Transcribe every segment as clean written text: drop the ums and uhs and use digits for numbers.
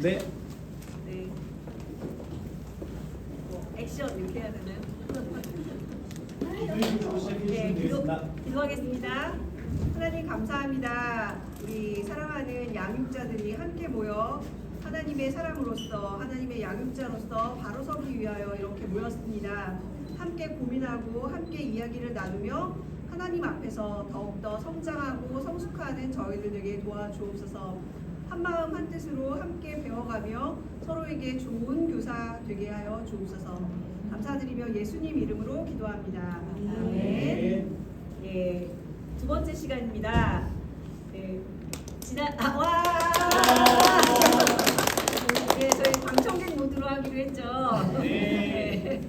네. 네. 액션 이렇게 해야 되나요? 네, 기도하겠습니다. 하나님 감사합니다. 우리 사랑하는 양육자들이 함께 모여 하나님의 사람으로서 하나님의 양육자로서 바로 서기 위하여 이렇게 모였습니다. 함께 고민하고 함께 이야기를 나누며 하나님 앞에서 더욱더 성장하고 성숙하는 저희들에게 도와주옵소서. 한마음 한뜻으로 함께 배워가며 서로에게 좋은 교사 되게 하여 주옵소서. 감사드리며 예수님 이름으로 기도합니다. 아멘. 예, 두 번째 시간입니다. 네, 네, 저희 방청객 모드로 하기로 했죠. 네.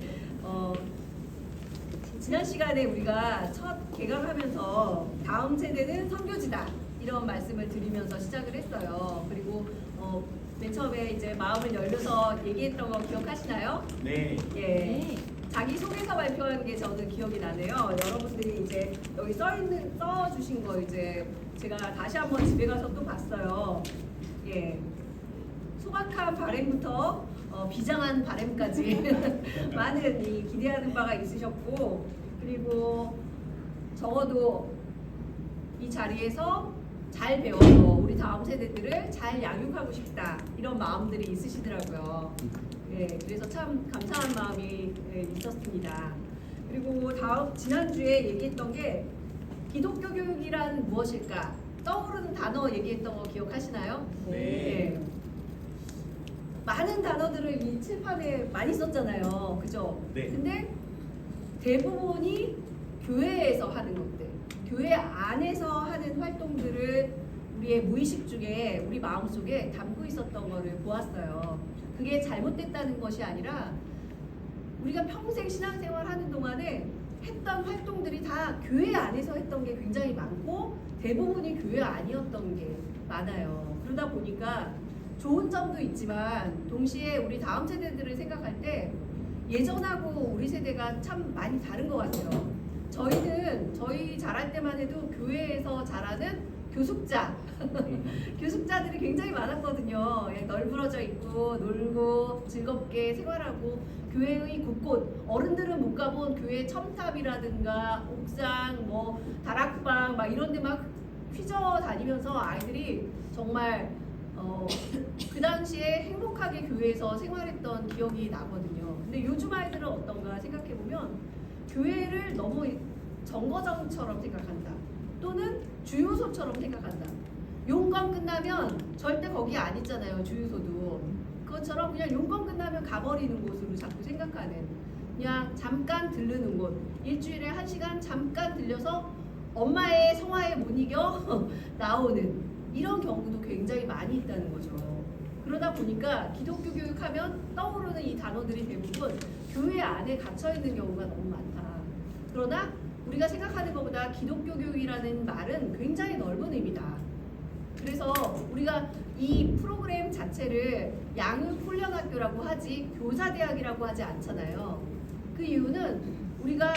지난 시간에 우리가 첫 개강하면서 다음 세대는 선교지다 이런 말씀을 드리면서 시작을 했어요. 그리고 맨 처음에 이제 마음을 열려서 얘기했던 거 기억하시나요? 네. 예. 자기 소개서 발표하는 게 저는 기억이 나네요. 여러분들이 이제 여기 써 주신 거 이제 제가 다시 한번 집에 가서 또 봤어요. 예. 소박한 바램부터 비장한 바램까지 많은 이 기대하는 바가 있으셨고, 그리고 적어도 이 자리에서 잘 배워서 우리 다음 세대들을 잘 양육하고 싶다 이런 마음들이 있으시더라고요. 예, 그래서 참 감사한 마음이 있었습니다. 그리고 지난주에 얘기했던 게 기독교 교육이란 무엇일까? 떠오르는 단어 얘기했던 거 기억하시나요? 네. 예. 많은 단어들을 이 칠판에 많이 썼잖아요. 그죠? 네. 근데 대부분이 교회에서 하는 것들, 교회 안에서 하는 활동들을 우리의 무의식 중에 우리 마음속에 담고 있었던 거를 보았어요. 그게 잘못됐다는 것이 아니라 우리가 평생 신앙생활 하는 동안에 했던 활동들이 다 교회 안에서 했던 게 굉장히 많고 대부분이 교회 아니었던 게 많아요. 그러다 보니까 좋은 점도 있지만 동시에 우리 다음 세대들을 생각할 때 예전하고 우리 세대가 참 많이 다른 것 같아요. 저희 자랄 때만 해도 교회에서 자라는 교숙자 교숙자들이 굉장히 많았거든요. 널브러져 있고 놀고 즐겁게 생활하고 교회의 곳곳, 어른들은 못 가본 교회 첨탑이라든가 옥상, 뭐 다락방 막 이런 데 막 휘저 다니면서 아이들이 정말 그 당시에 행복하게 교회에서 생활했던 기억이 나거든요. 근데 요즘 아이들은 어떤가 생각해보면 교회를 너무 정거장처럼 생각한다. 또는 주유소처럼 생각한다. 용건 끝나면 절대 거기 안 있잖아요. 주유소도. 그것처럼 그냥 용건 끝나면 가버리는 곳으로 자꾸 생각하는, 그냥 잠깐 들르는 곳, 일주일에 1시간 잠깐 들려서 엄마의 성화에 못 이겨 나오는 이런 경우도 굉장히 많이 있다는 거죠. 그러다 보니까 기독교 교육하면 떠오르는 이 단어들이 대부분 교회 안에 갇혀있는 경우가 너무 많다. 그러나 우리가 생각하는 것보다 기독교 교육이라는 말은 굉장히 넓은 의미다. 그래서 우리가 이 프로그램 자체를 양육훈련학교라고 하지 교사대학이라고 하지 않잖아요. 그 이유는 우리가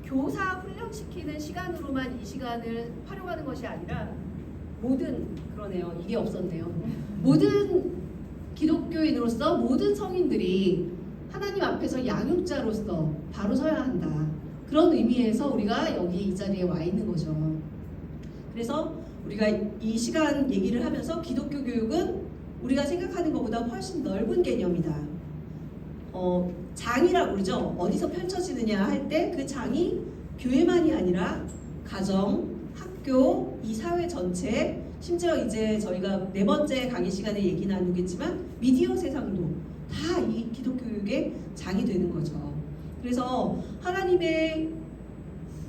교사 훈련시키는 시간으로만 이 시간을 활용하는 것이 아니라 그러네요. 이게 없었네요. 모든 기독교인으로서 모든 성인들이 하나님 앞에서 양육자로서 바로 서야 한다. 그런 의미에서 우리가 여기 이 자리에 와 있는 거죠. 그래서 우리가 이 시간 얘기를 하면서 기독교 교육은 우리가 생각하는 것보다 훨씬 넓은 개념이다. 장이라고 그러죠. 어디서 펼쳐지느냐 할 때 그 장이 교회만이 아니라 가정, 학교, 이 사회 전체, 심지어 이제 저희가 4번째 강의 시간에 얘기 나누겠지만 미디어 세상도 다 이 기독교 교육의 장이 되는 거죠. 그래서 하나님의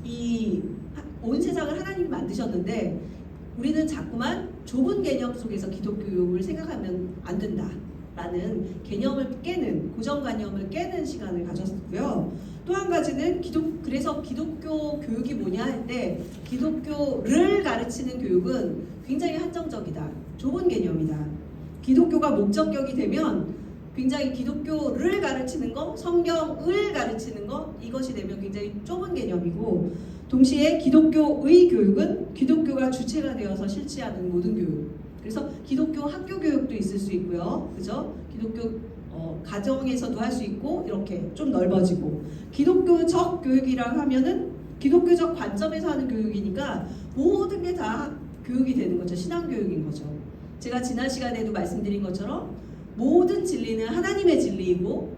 이 온 세상을 하나님이 만드셨는데 우리는 자꾸만 좁은 개념 속에서 기독교 교육을 생각하면 안 된다라는 개념을 깨는, 고정관념을 깨는 시간을 가졌고요. 또 한 가지는 그래서 기독교 교육이 뭐냐 할 때 기독교를 가르치는 교육은 굉장히 한정적이다. 좁은 개념이다. 기독교가 목적격이 되면 굉장히 기독교를 가르치는 거, 성경을 가르치는 거, 이것이 되면 굉장히 좁은 개념이고, 동시에 기독교의 교육은 기독교가 주체가 되어서 실시하는 모든 교육, 그래서 기독교 학교 교육도 있을 수 있고요. 그죠? 기독교 가정에서도 할 수 있고 이렇게 좀 넓어지고 기독교적 교육이랑 하면은 기독교적 관점에서 하는 교육이니까 모든 게 다 교육이 되는 거죠. 신앙 교육인 거죠. 제가 지난 시간에도 말씀드린 것처럼 모든 진리는 하나님의 진리이고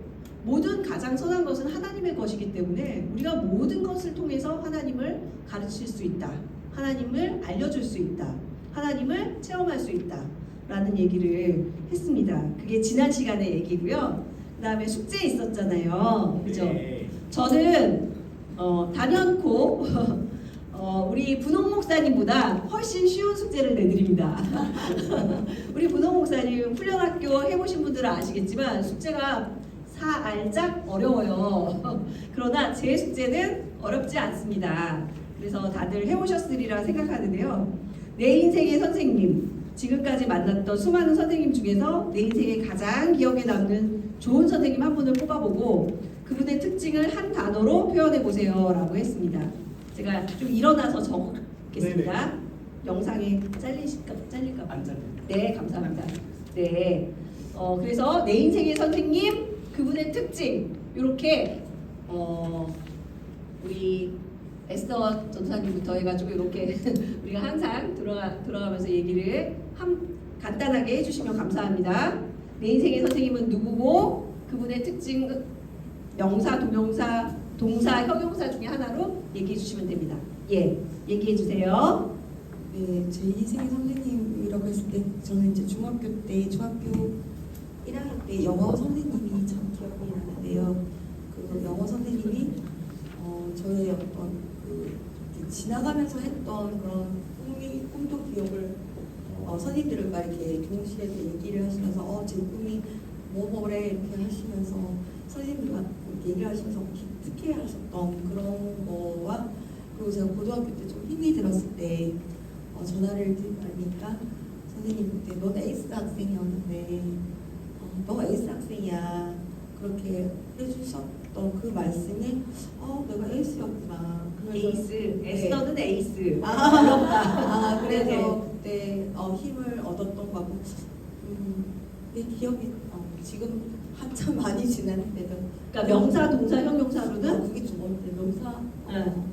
모든 가장 선한 것은 하나님의 것이기 때문에 우리가 모든 것을 통해서 하나님을 가르칠 수 있다. 하나님을 알려줄 수 있다. 하나님을 체험할 수 있다. 라는 얘기를 했습니다. 그게 지난 시간의 얘기고요. 그 다음에 숙제 있었잖아요. 그죠? 네. 저는 단연코 우리 분홍 목사님보다 훨씬 쉬운 숙제를 내드립니다. 우리 분홍 목사님 훈련학교 해보신 분들은 아시겠지만 숙제가 살짝 어려워요. 그러나 제 숙제는 어렵지 않습니다. 그래서 다들 해보셨으리라 생각하는데요. 내 인생의 선생님, 지금까지 만났던 수많은 선생님 중에서 내 인생에 가장 기억에 남는 좋은 선생님 한 분을 뽑아보고 그분의 특징을 한 단어로 표현해 보세요 라고 했습니다. 제가 좀 일어나서 적겠습니다. 네네. 영상에 잘릴까 안 잘려. 네, 감사합니다. 네, 그래서 내 인생의 선생님, 그분의 특징 이렇게 우리 에스더 전사님부터 해가지고 이렇게 우리가 항상 들어가면서 얘기를 간단하게 해주시면 감사합니다. 내 인생의 선생님은 누구고 그분의 특징 명사, 동명사, 동사, 형용사 중에 하나로 얘기해 주시면 됩니다. 예, 얘기해 주세요. 네, 제 인생의 선생님이라고 했을 때 저는 이제 중학교 1학년 때 영어 선생님이 참 기억이 나는데요. 그 영어 선생님이 저의 어떤 이렇게 지나가면서 했던 그런 꿈도 기억을 선생님들과 이렇게 교무실에서 얘기를 하시면서 제 꿈이 뭐래 이렇게 하시면서 선생님들과 이렇게 얘기를 하시면서 기특해 하셨던 그런 거와 그리고 제가 고등학교 때 좀 힘이 들었을 때 전화를 드리니까 선생님 그때 넌 에이스 학생이었는데 너 에이스 학생이야 그렇게 해주셨던 그 말씀에 내가 에이스였구나. 에이스, 네. 에스더는 에이스. 그래서 그때 힘을 얻었던 거고 내 기억이 지금 한참 많이 지났는데도 그러니까 명사, 동사, 형용사로는 그게 두 번째 명사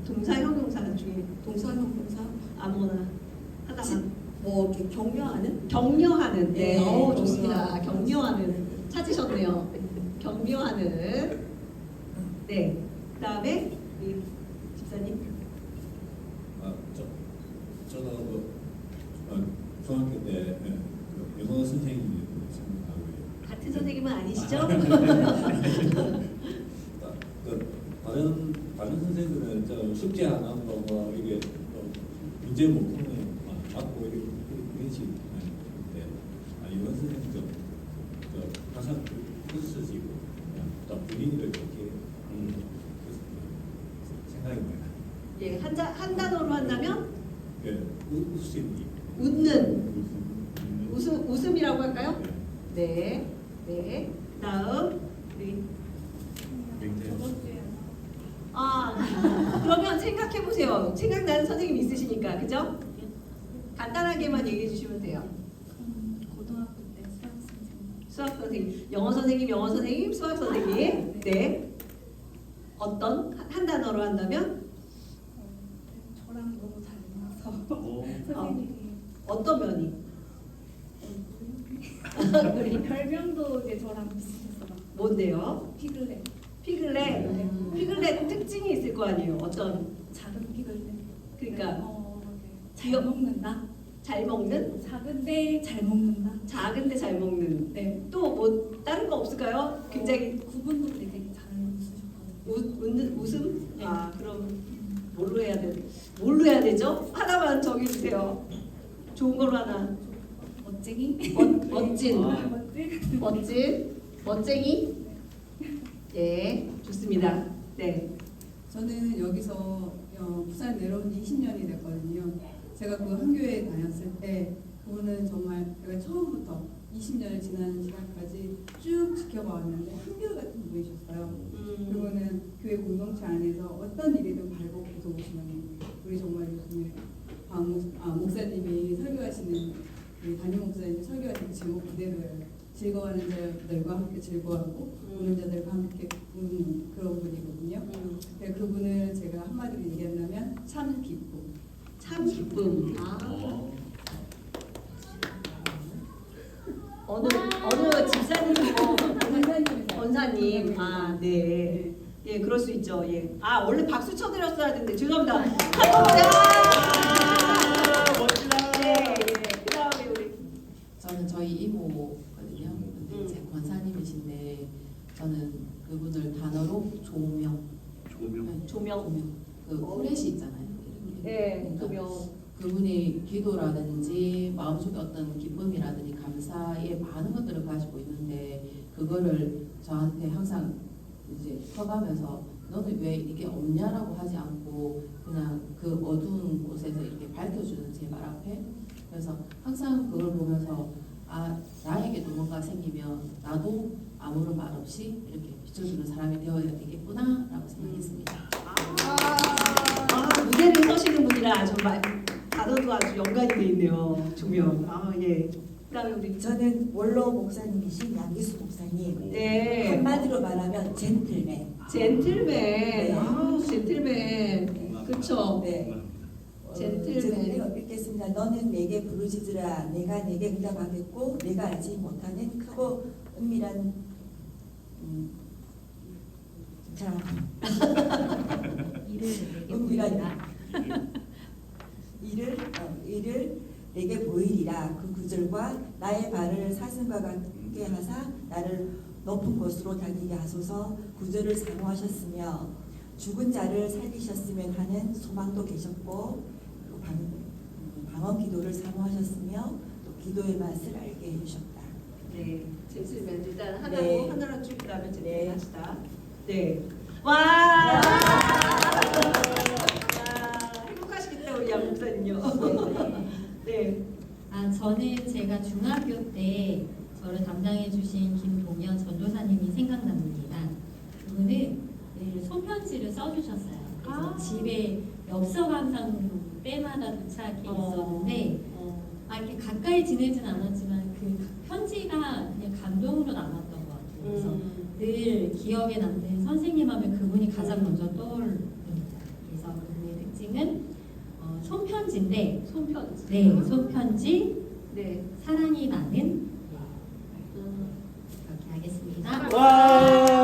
동사, 형용사 중에 동사 형용사 아무거나 하나만 뭐 이렇게 격려하는 격려하는. 네, 네, 좋습니다. 격려하는. 격려하는 찾으셨네요. 격려하는. 네, 그다음에 우리 집사님. 저는 중학교 때 영어 선생님이 생각나고요. 같은 선생님은 아니시죠? 다른 선생님들은 숙제 안 하고 뭐 이게 문제 못 풀면 맞고 이런 식인데 영어 선생님도 항상 웃으시고 또 분위기를 이렇게 생각이 많이 나요. 예, 한 단어로 한다면 예, 웃음이 웃는, 웃음이라고 할까요? 네, 네. 다음 우리 그러면 생각해 보세요. 생각나는 선생님 있으시니까, 그죠? 간단하게만 얘기해 주시면 돼요. 고등학교 때 수학 선생님. 수학 선생님, 영어 선생님, 영어 선생님, 수학 선생님. 네. 어떤 한 단어로 한다면 저랑 너무 잘 맞아서 선생님이 어떤 면이? 별명도 이제 저랑 비슷했어. 뭔데요? 피글렛. 피글렛. 피글렛 특징이 있을 거 아니에요. 어떤? 작은 피글렛. 그러니까 잘 먹는다. 잘 먹는? 작은데 잘 먹는다. 작은데 잘 먹는. 네. 또 뭐 다른 거 없을까요? 굉장히 구분도 되게 잘 쓰셨거든요. 웃음? 그럼 뭘로 해야 되죠? 하나만 정해주세요. 좋은 걸로 하나. 멋쟁이. 멋진. 멋진. 멋쟁이. 예, 좋습니다. 네. 저는 여기서 부산 내려온 지 20년이 됐거든요. 제가 그 한교에 다녔을 때 그분은 정말 제가 처음부터 20년을 지나는 시간까지 쭉 지켜봐 왔는데 한결같은 분이셨어요. 그리고는 교회 공동체 안에서 어떤 일이든 발벗고서 오시는 우리 정말 요즘에 목사님이 설교하시는 그 담임 목사님 설교하는 제목 그대로예요. 즐거워하는 자들과 함께 즐거워하고 우는 자들과 함께 우는 그런 분이거든요. 그분을 제가 한마디로 얘기한다면 참 기쁨. 참 기쁨. 어느 집사님, 권사님. 아, 네. 예, 그럴 수 있죠. 예. 아, 원래 박수 쳐드렸어야 되는데 죄송합니다. 멋지다. 네, 예. 그다음에 우리 저는 저희 이모거든요. 근데 이제 권사님이신데 저는 그분을 단어로 조명. 조명. 그 후레쉬 있잖아요. 예, 그러니까 조명. 그분이 기도라든지 마음속에 어떤 기쁨이라든지 감사의 많은 것들을 가지고 있는데 그거를 저한테 항상 이제 커가면서 너는 왜 이게 없냐라고 하지 않고 그냥 그 어두운 곳에서 이렇게 밝혀주는 제 말 앞에 그래서 항상 그걸 보면서 아 나에게도 뭔가 생기면 나도 아무런 말 없이 이렇게 비춰주는 사람이 되어야 되겠구나라고 생각했습니다. 무대를 서시는 분이라 정말 단어도 아주 연관이 돼 있네요. 조명. 아, 예. 그다음에 우리 저는 원로 목사님이신 양기수 목사님. 네. 한마디로 말하면 젠틀맨. 젠틀맨. 네. 아, 젠틀맨. 그쵸. 네. 젠틀맨. 제가 읽겠습니다. 너는 내게 부르짖으라. 내가 내게 응답하겠고 내가 알지 못하는 크고 은밀한 자 이를 내게 은밀한 보이리라. 이를 내게 보이리라. 그 구절과 나의 발을 사슴과 같게 하사 나를 높은 곳으로 다니게 하소서. 구절을 사모하셨으며 죽은 자를 살리셨으면 하는 소망도 계셨고 또 방언 기도를 사모하셨으며 또 기도의 맛을 알게 해주셨다. 네. 젠틀맨. 일단 하나로 네. 하나로 쭉 그다음에 젠틀맨 네. 합시다. 네. 와. 행복하시겠다 우리 양 목사님요. 네. 아, 저는 제가 중학교 때 저를 담당해 주신 김동현 전도사님이 생각납니다. 그분은 늘 손편지를 써주셨어요. 그래서 집에 엽서 감상으로 때마다 도착해 있었는데 이렇게 가까이 지내진 않았지만 그 편지가 그냥 감동으로 남았던 것 같아요. 그래서 늘 기억에 남는 선생님 하면 그분이 가장 먼저 떠오릅니다. 그래서 그분의 특징은 손편지인데 손편지. 네, 손편지 네. 사랑이 나는 그렇게 하겠습니다. 와.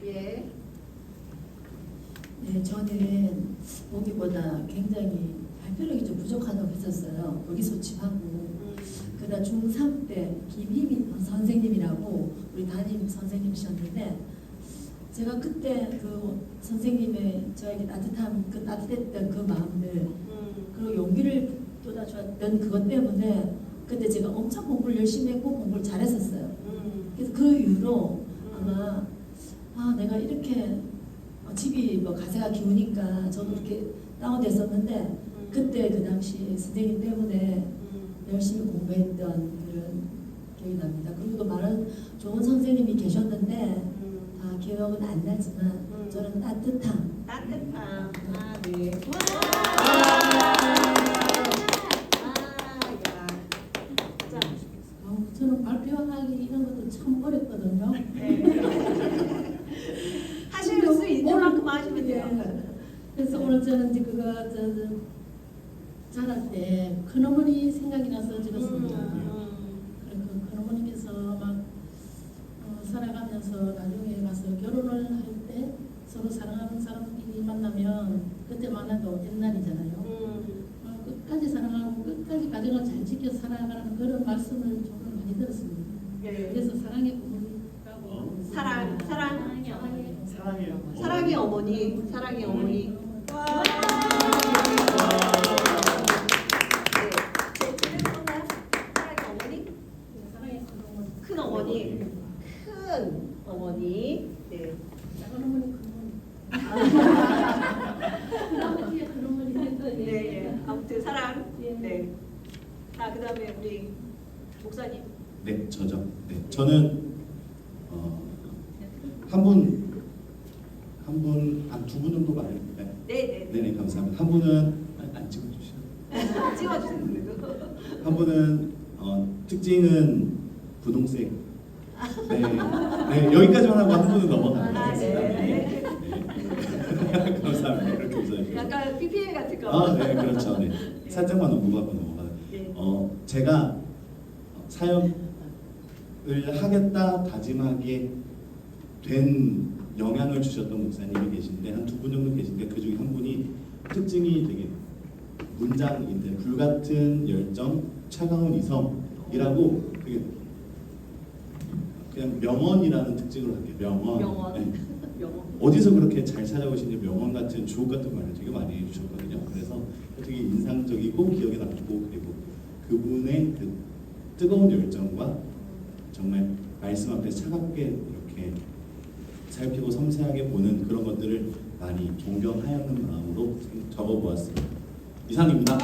예. 네, 저는 보기보다 굉장히 발표력이 좀 부족하다고 했었어요. 의기소침하고. 그러다 중3 때 김희민 선생님이라고 우리 담임 선생님이셨는데 제가 그때 그 선생님의 저에게 따뜻했던 그 마음들 그리고 용기를 쏟아주었던 그것 때문에 그때 제가 엄청 공부를 열심히 했고 공부를 잘했었어요. 그래서 그 이후로 아마 내가 이렇게 집이 뭐 가세가 기우니까 저도 이렇게 다운됐었는데 그때 그 당시 선생님 때문에 열심히 공부했던 그런 기억이 납니다. 그리고 또 많은 좋은 선생님이 계셨는데 다 기억은 안 나지만 저는 따뜻함. 따뜻함. 아, 네. 야. 자. 저는 발표하기 이런 것도 참 어렵거든요. 하실 수 있는 만큼 하시면 돼요. 그래서 오늘 저는 이제 그거 자랄 때 큰어머니 생각이 나서 찍었습니다. 그리고 큰어머니께서 막 살아가면서 나중에 가서 결혼을 할 때 서로 사랑하는 사람끼리 만나면 그때 만나도 옛날이잖아요. 끝까지 사랑하고 끝까지 가정을 잘 지켜 살아가는 그런 말씀을 정말 많이 들었습니다. 예. 그래서 사랑의 부모님이라고 사랑. 사랑해요. 사랑의 어머니. 사랑의 어머니. 와. 네. 제 이름은 사랑의 어머니. 사랑의 큰 어머니. 큰 어머니. 네. 작은 어머니 큰 어머니 큰 어머니 네, 예. 아무튼 사랑. 예. 네. 자, 그다음에 우리 목사님. 네, 저죠. 네, 저는 한 분, 두 분 정도 말해요. 네. 네, 네. 네네, 감사합니다. 한 분은 안 찍어주시나요? 찍어주세요. 그래도. 한 분은 특징은 분홍색. 네. 네, 여기까지만 하고 한 분은 넘어가도록 하겠습니다. 네. 네. 감사합니다. 이렇게 웃어주셔서. 약간 PPL 같은 거. 아, 네, 그렇죠. 네. 살짝만 넘어가고 넘어가요. 네. 제가 사역을 하겠다 다짐하게 된 영향을 주셨던 목사님이 계신데 한 두 분 정도 계신데 그 중에 한 분이 특징이 되게 문장인데 불같은 열정, 차가운 이성이라고 되게 그냥 명언이라는 특징으로 할게요. 명언. 명언. 네. 영어. 어디서 그렇게 잘 찾아오시는지 명언 같은 주옥 같은 말을 되게 많이 해주셨거든요. 그래서 되게 인상적이고 기억에 남고 그리고 그분의 그 뜨거운 열정과 정말 말씀 앞에 차갑게 이렇게 살피고 섬세하게 보는 그런 것들을 많이 존경하였는 마음으로 적어보았습니다. 이상입니다.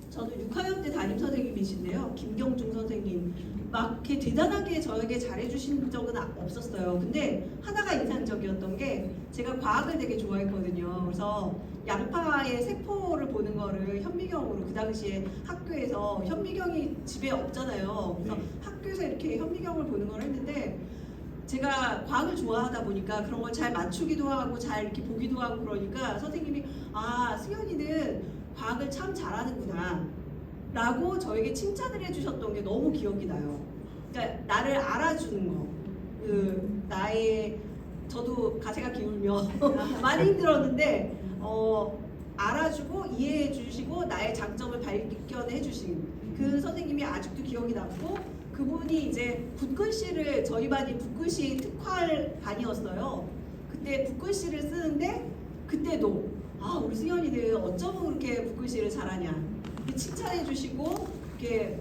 저는 6학년 때 담임 선생님이신데요. 김경중 선생님. 막 이렇게 대단하게 저에게 잘해주신 적은 없었어요. 근데 하나가 인상적이었던 게 제가 과학을 되게 좋아했거든요. 그래서 양파의 세포를 보는 거를 현미경으로 그 당시에 학교에서 현미경이 집에 없잖아요. 그래서 네. 학교에서 이렇게 현미경을 보는 걸 했는데 제가 과학을 좋아하다 보니까 그런 걸 잘 맞추기도 하고 잘 이렇게 보기도 하고 그러니까 선생님이 아 승현이는 과학을 참 잘하는구나 라고 저에게 칭찬을 해주셨던 게 너무 기억이 나요. 그러니까 나를 알아주는 거. 나의 저도 가세가 기울며 많이 힘들었는데 알아주고 이해해 주시고 나의 장점을 발견해 주신 그 선생님이 아직도 기억이 남고 그분이 이제 붓글씨를 저희 반이 붓글씨 특활 반이었어요. 그때 붓글씨를 쓰는데 그때도 아 우리 승현이들 어쩌면 그렇게 붓글씨를 잘하냐 이렇게 칭찬해 주시고 이렇게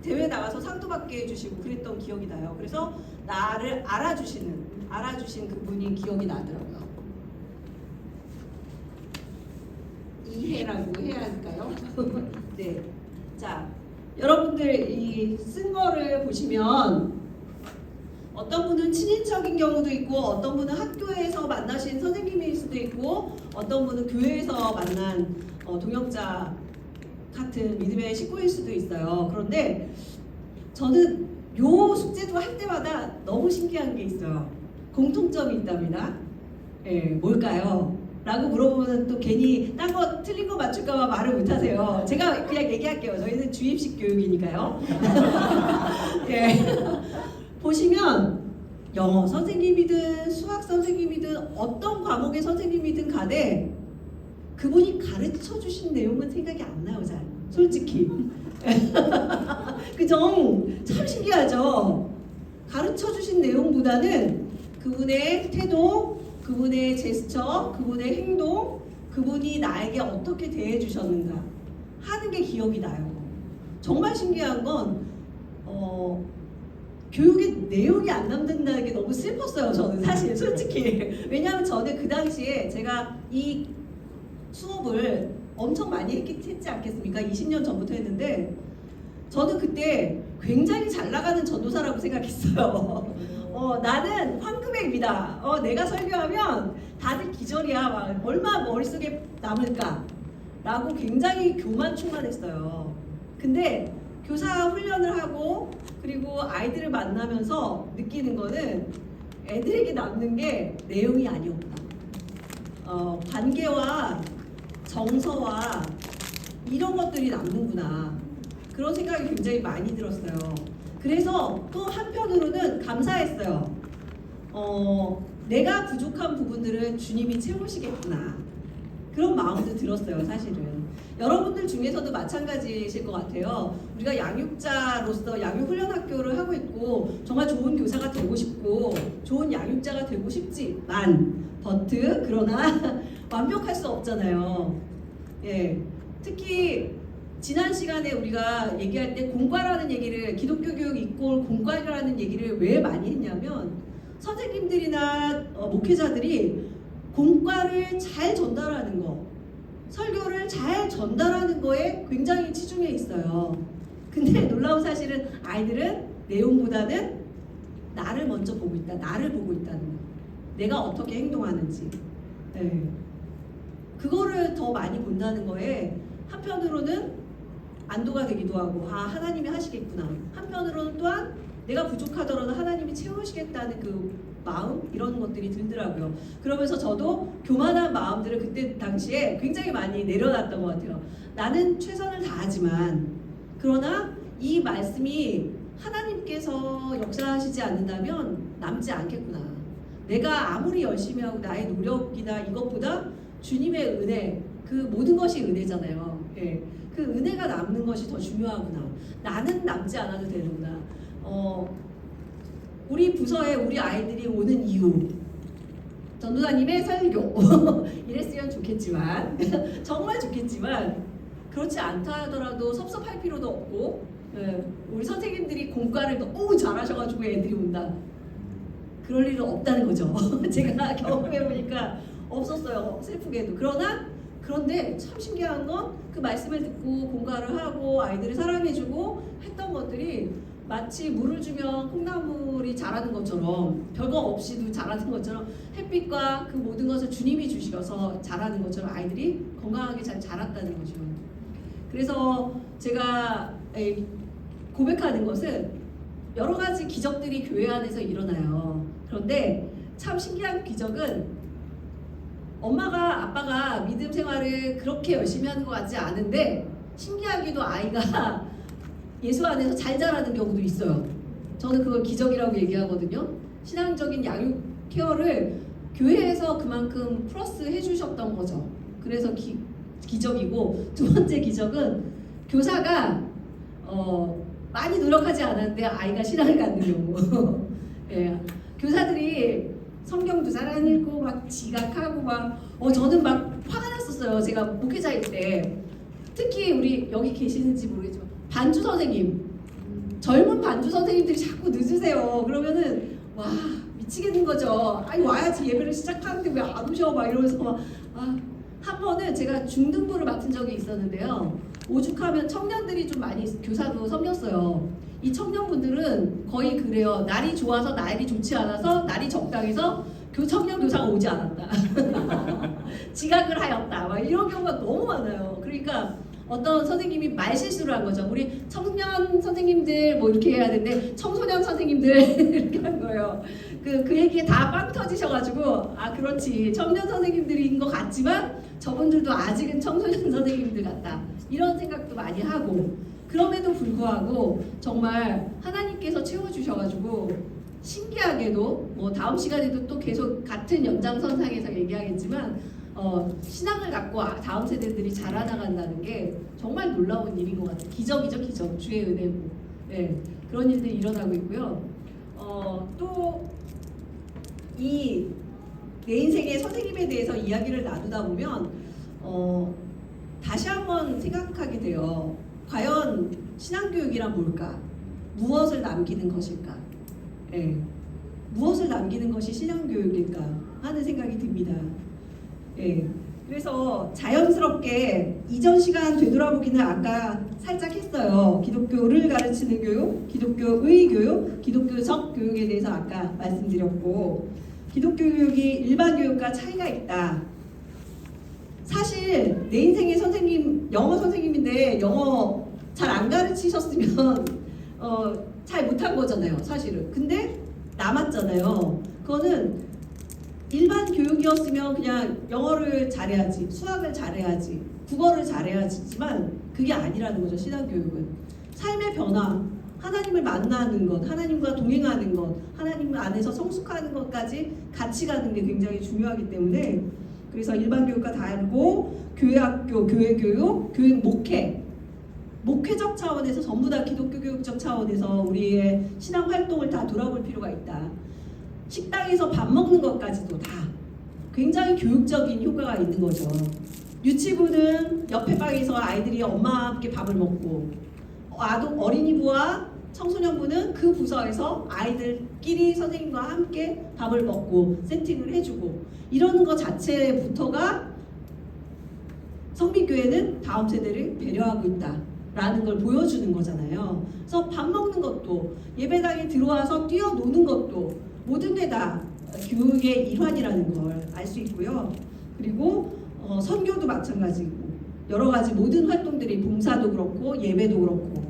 대회 나가서 상도 받게 해주시고 그랬던 기억이 나요. 그래서 나를 알아주신 그분이 기억이 나더라고요. 이해라고 해야 할까요? 네. 자, 여러분들 이 쓴 거를 보시면 어떤 분은 친인척인 경우도 있고 어떤 분은 학교에서 만나신 선생님일 수도 있고 어떤 분은 교회에서 만난 동역자 같은 믿음의 식구일 수도 있어요. 그런데 저는 요 숙제도 할 때마다 너무 신기한 게 있어요. 공통점이 있답니다. 예, 뭘까요? 라고 물어보면 또 괜히 딴 거 틀린 거 맞출까봐 말을 못하세요. 제가 그냥 얘기할게요. 저희는 주입식 교육이니까요. 예. 보시면 영어 선생님이든 수학 선생님이든 어떤 과목의 선생님이든 간에 그분이 가르쳐 주신 내용은 생각이 안 나요, 잘. 솔직히. 그죠? 참 신기하죠? 가르쳐 주신 내용보다는 그분의 태도, 그분의 제스처, 그분의 행동, 그분이 나에게 어떻게 대해 주셨는가 하는 게 기억이 나요. 정말 신기한 건 교육의 내용이 안 남는다는 게 너무 슬펐어요. 저는 사실 솔직히. 왜냐하면 저는 그 당시에 제가 이 수업을 엄청 많이 했지 않겠습니까? 20년 전부터 했는데 저는 그때 굉장히 잘 나가는 전도사라고 생각했어요. 나는 황금의 입이다. 내가 설교하면 다들 기절이야. 막 얼마 머릿속에 남을까? 라고 굉장히 교만충만했어요. 근데 교사 훈련을 하고 그리고 아이들을 만나면서 느끼는 거는 애들에게 남는 게 내용이 아니었다. 관계와 정서와 이런 것들이 남는구나. 그런 생각이 굉장히 많이 들었어요. 그래서 또 한편으로는 감사했어요. 내가 부족한 부분들은 주님이 채우시겠구나. 그런 마음도 들었어요, 사실은. 여러분들 중에서도 마찬가지이실 것 같아요. 우리가 양육자로서 양육훈련학교를 하고 있고 정말 좋은 교사가 되고 싶고 좋은 양육자가 되고 싶지만 그러나 완벽할 수 없잖아요. 예, 특히 지난 시간에 우리가 얘기할 때 공과라는 얘기를 기독교 교육 이꼴 공과라는 얘기를 왜 많이 했냐면 선생님들이나 목회자들이 공과를 잘 전달하는 거 설교를 잘 전달하는 거에 굉장히 치중해 있어요. 근데 놀라운 사실은 아이들은 내용보다는 나를 먼저 보고 있다. 나를 보고 있다는 거. 내가 어떻게 행동하는지. 네. 그거를 더 많이 본다는 거에 한편으로는 안도가 되기도 하고 아 하나님이 하시겠구나. 한편으로는 또한 내가 부족하더라도 하나님이 채우시겠다는 그 마음 이런 것들이 들더라고요. 그러면서 저도 교만한 마음들을 그때 당시에 굉장히 많이 내려놨던 것 같아요. 나는 최선을 다하지만 그러나 이 말씀이 하나님께서 역사하시지 않는다면 남지 않겠구나. 내가 아무리 열심히 하고 나의 노력이나 이것보다 주님의 은혜 그 모든 것이 은혜잖아요. 예. 그 은혜가 남는 것이 더 중요하구나. 나는 남지 않아도 되는구나. 우리 부서에 우리 아이들이 오는 이유 전도사님의 설교 이랬으면 좋겠지만 정말 좋겠지만 그렇지 않다 하더라도 섭섭할 필요도 없고 우리 선생님들이 공과를 너무 잘하셔가지고 애들이 온다 그럴 일은 없다는 거죠. 제가 경험해보니까 없었어요. 슬프게도. 그런데 참 신기한 건 그 말씀을 듣고 공과를 하고 아이들을 사랑해주고 했던 것들이 마치 물을 주면 콩나물이 자라는 것처럼 별거 없이도 자라는 것처럼 햇빛과 그 모든 것을 주님이 주셔서 자라는 것처럼 아이들이 건강하게 잘 자랐다는 거죠. 그래서 제가 고백하는 것은 여러 가지 기적들이 교회 안에서 일어나요. 그런데 참 신기한 기적은 엄마가 아빠가 믿음 생활을 그렇게 열심히 하는 것 같지 않은데 신기하게도 아이가 예수 안에서 잘 자라는 경우도 있어요. 저는 그걸 기적이라고 얘기하거든요. 신앙적인 양육 케어를 교회에서 그만큼 플러스 해주셨던 거죠. 그래서 기적이고 두 번째 기적은 교사가 많이 노력하지 않았는데 아이가 신앙을 갖는 경우. 예, 교사들이 성경도 잘 안 읽고 막 지각하고 막 저는 막 화가 났었어요. 제가 목회자일 때 특히 우리 여기 계시는지 모르겠지만 반주 선생님 젊은 반주 선생님들이 자꾸 늦으세요. 그러면은 와 미치겠는 거죠. 아니 와야지 예배를 시작하는데 왜 안 오셔 막 이러면서 막 한 번은 제가 중등부를 맡은 적이 있었는데요. 오죽하면 청년들이 좀 많이 교사도 섬겼어요. 이 청년분들은 거의 그래요. 날이 좋아서 날이 좋지 않아서 날이 적당해서 청년 교사가 오지 않았다. 지각을 하였다. 막 이런 경우가 너무 많아요. 그러니까 어떤 선생님이 말실수를 한 거죠. 우리 청년 선생님들 뭐 이렇게 해야 되는데 청소년 선생님들 이렇게 한 거예요. 그 얘기에 다 빵 터지셔가지고 아 그렇지 청년 선생님들인 것 같지만 저분들도 아직은 청소년 선생님들 같다. 이런 생각도 많이 하고 그럼에도 불구하고 정말 하나님께서 채워주셔가지고 신기하게도 뭐 다음 시간에도 또 계속 같은 연장선상에서 얘기하겠지만 신앙을 갖고 다음 세대들이 자라나간다는 게 정말 놀라운 일인 것 같아요. 기적이죠, 기적. 주의 은혜고. 네, 그런 일들이 일어나고 있고요. 또 이 내 인생의 선생님에 대해서 이야기를 나누다 보면 다시 한번 생각하게 돼요. 과연 신앙교육이란 뭘까? 무엇을 남기는 것일까? 네, 무엇을 남기는 것이 신앙교육일까 하는 생각이 듭니다. 네, 그래서 자연스럽게 이전 시간 되돌아보기는 아까 살짝 했어요. 기독교를 가르치는 교육, 기독교의 교육, 기독교적 교육에 대해서 아까 말씀드렸고 기독교 교육이 일반 교육과 차이가 있다. 사실 내 인생의 선생님, 영어 선생님인데 영어 잘 안 가르치셨으면 잘 못한 거잖아요. 사실은. 근데 남았잖아요. 그거는 일반 교육이었으면 그냥 영어를 잘해야지, 수학을 잘해야지, 국어를 잘해야지만 그게 아니라는 거죠. 신앙교육은. 삶의 변화, 하나님을 만나는 것, 하나님과 동행하는 것, 하나님 안에서 성숙하는 것까지 같이 가는 게 굉장히 중요하기 때문에 그래서 일반 교육과 다르고 교회학교, 교회교육, 교육 목회적 차원에서 전부 다 기독교 교육적 차원에서 우리의 신앙 활동을 다 돌아볼 필요가 있다. 식당에서 밥 먹는 것까지도 다 굉장히 교육적인 효과가 있는 거죠. 유치부는 옆에 방에서 아이들이 엄마와 함께 밥을 먹고 어린이부와 청소년부는 그 부서에서 아이들끼리 선생님과 함께 밥을 먹고 세팅을 해주고 이러는 것 자체부터가 성민교회는 다음 세대를 배려하고 있다라는 걸 보여주는 거잖아요. 그래서 밥 먹는 것도 예배당에 들어와서 뛰어노는 것도 모든 게 다 교육의 일환이라는 걸 알 수 있고요. 그리고 선교도 마찬가지고 여러 가지 모든 활동들이 봉사도 그렇고 예배도 그렇고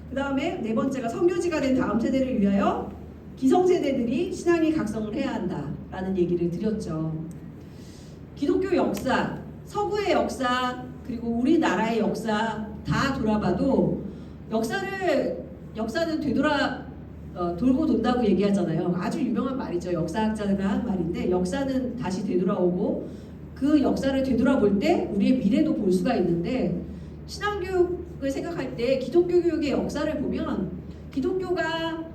그 다음에 네 번째가 선교지가 된 다음 세대를 위하여 기성세대들이 신앙의 각성을 해야 한다라는 얘기를 드렸죠. 기독교 역사, 서구의 역사 그리고 우리나라의 역사 다 돌아봐도 역사는 돌고 돈다고 얘기하잖아요. 아주 유명한 말이죠. 역사학자가 한 말인데 역사는 다시 되돌아오고 그 역사를 되돌아볼 때 우리의 미래도 볼 수가 있는데 신앙교육을 생각할 때 기독교 교육의 역사를 보면 기독교가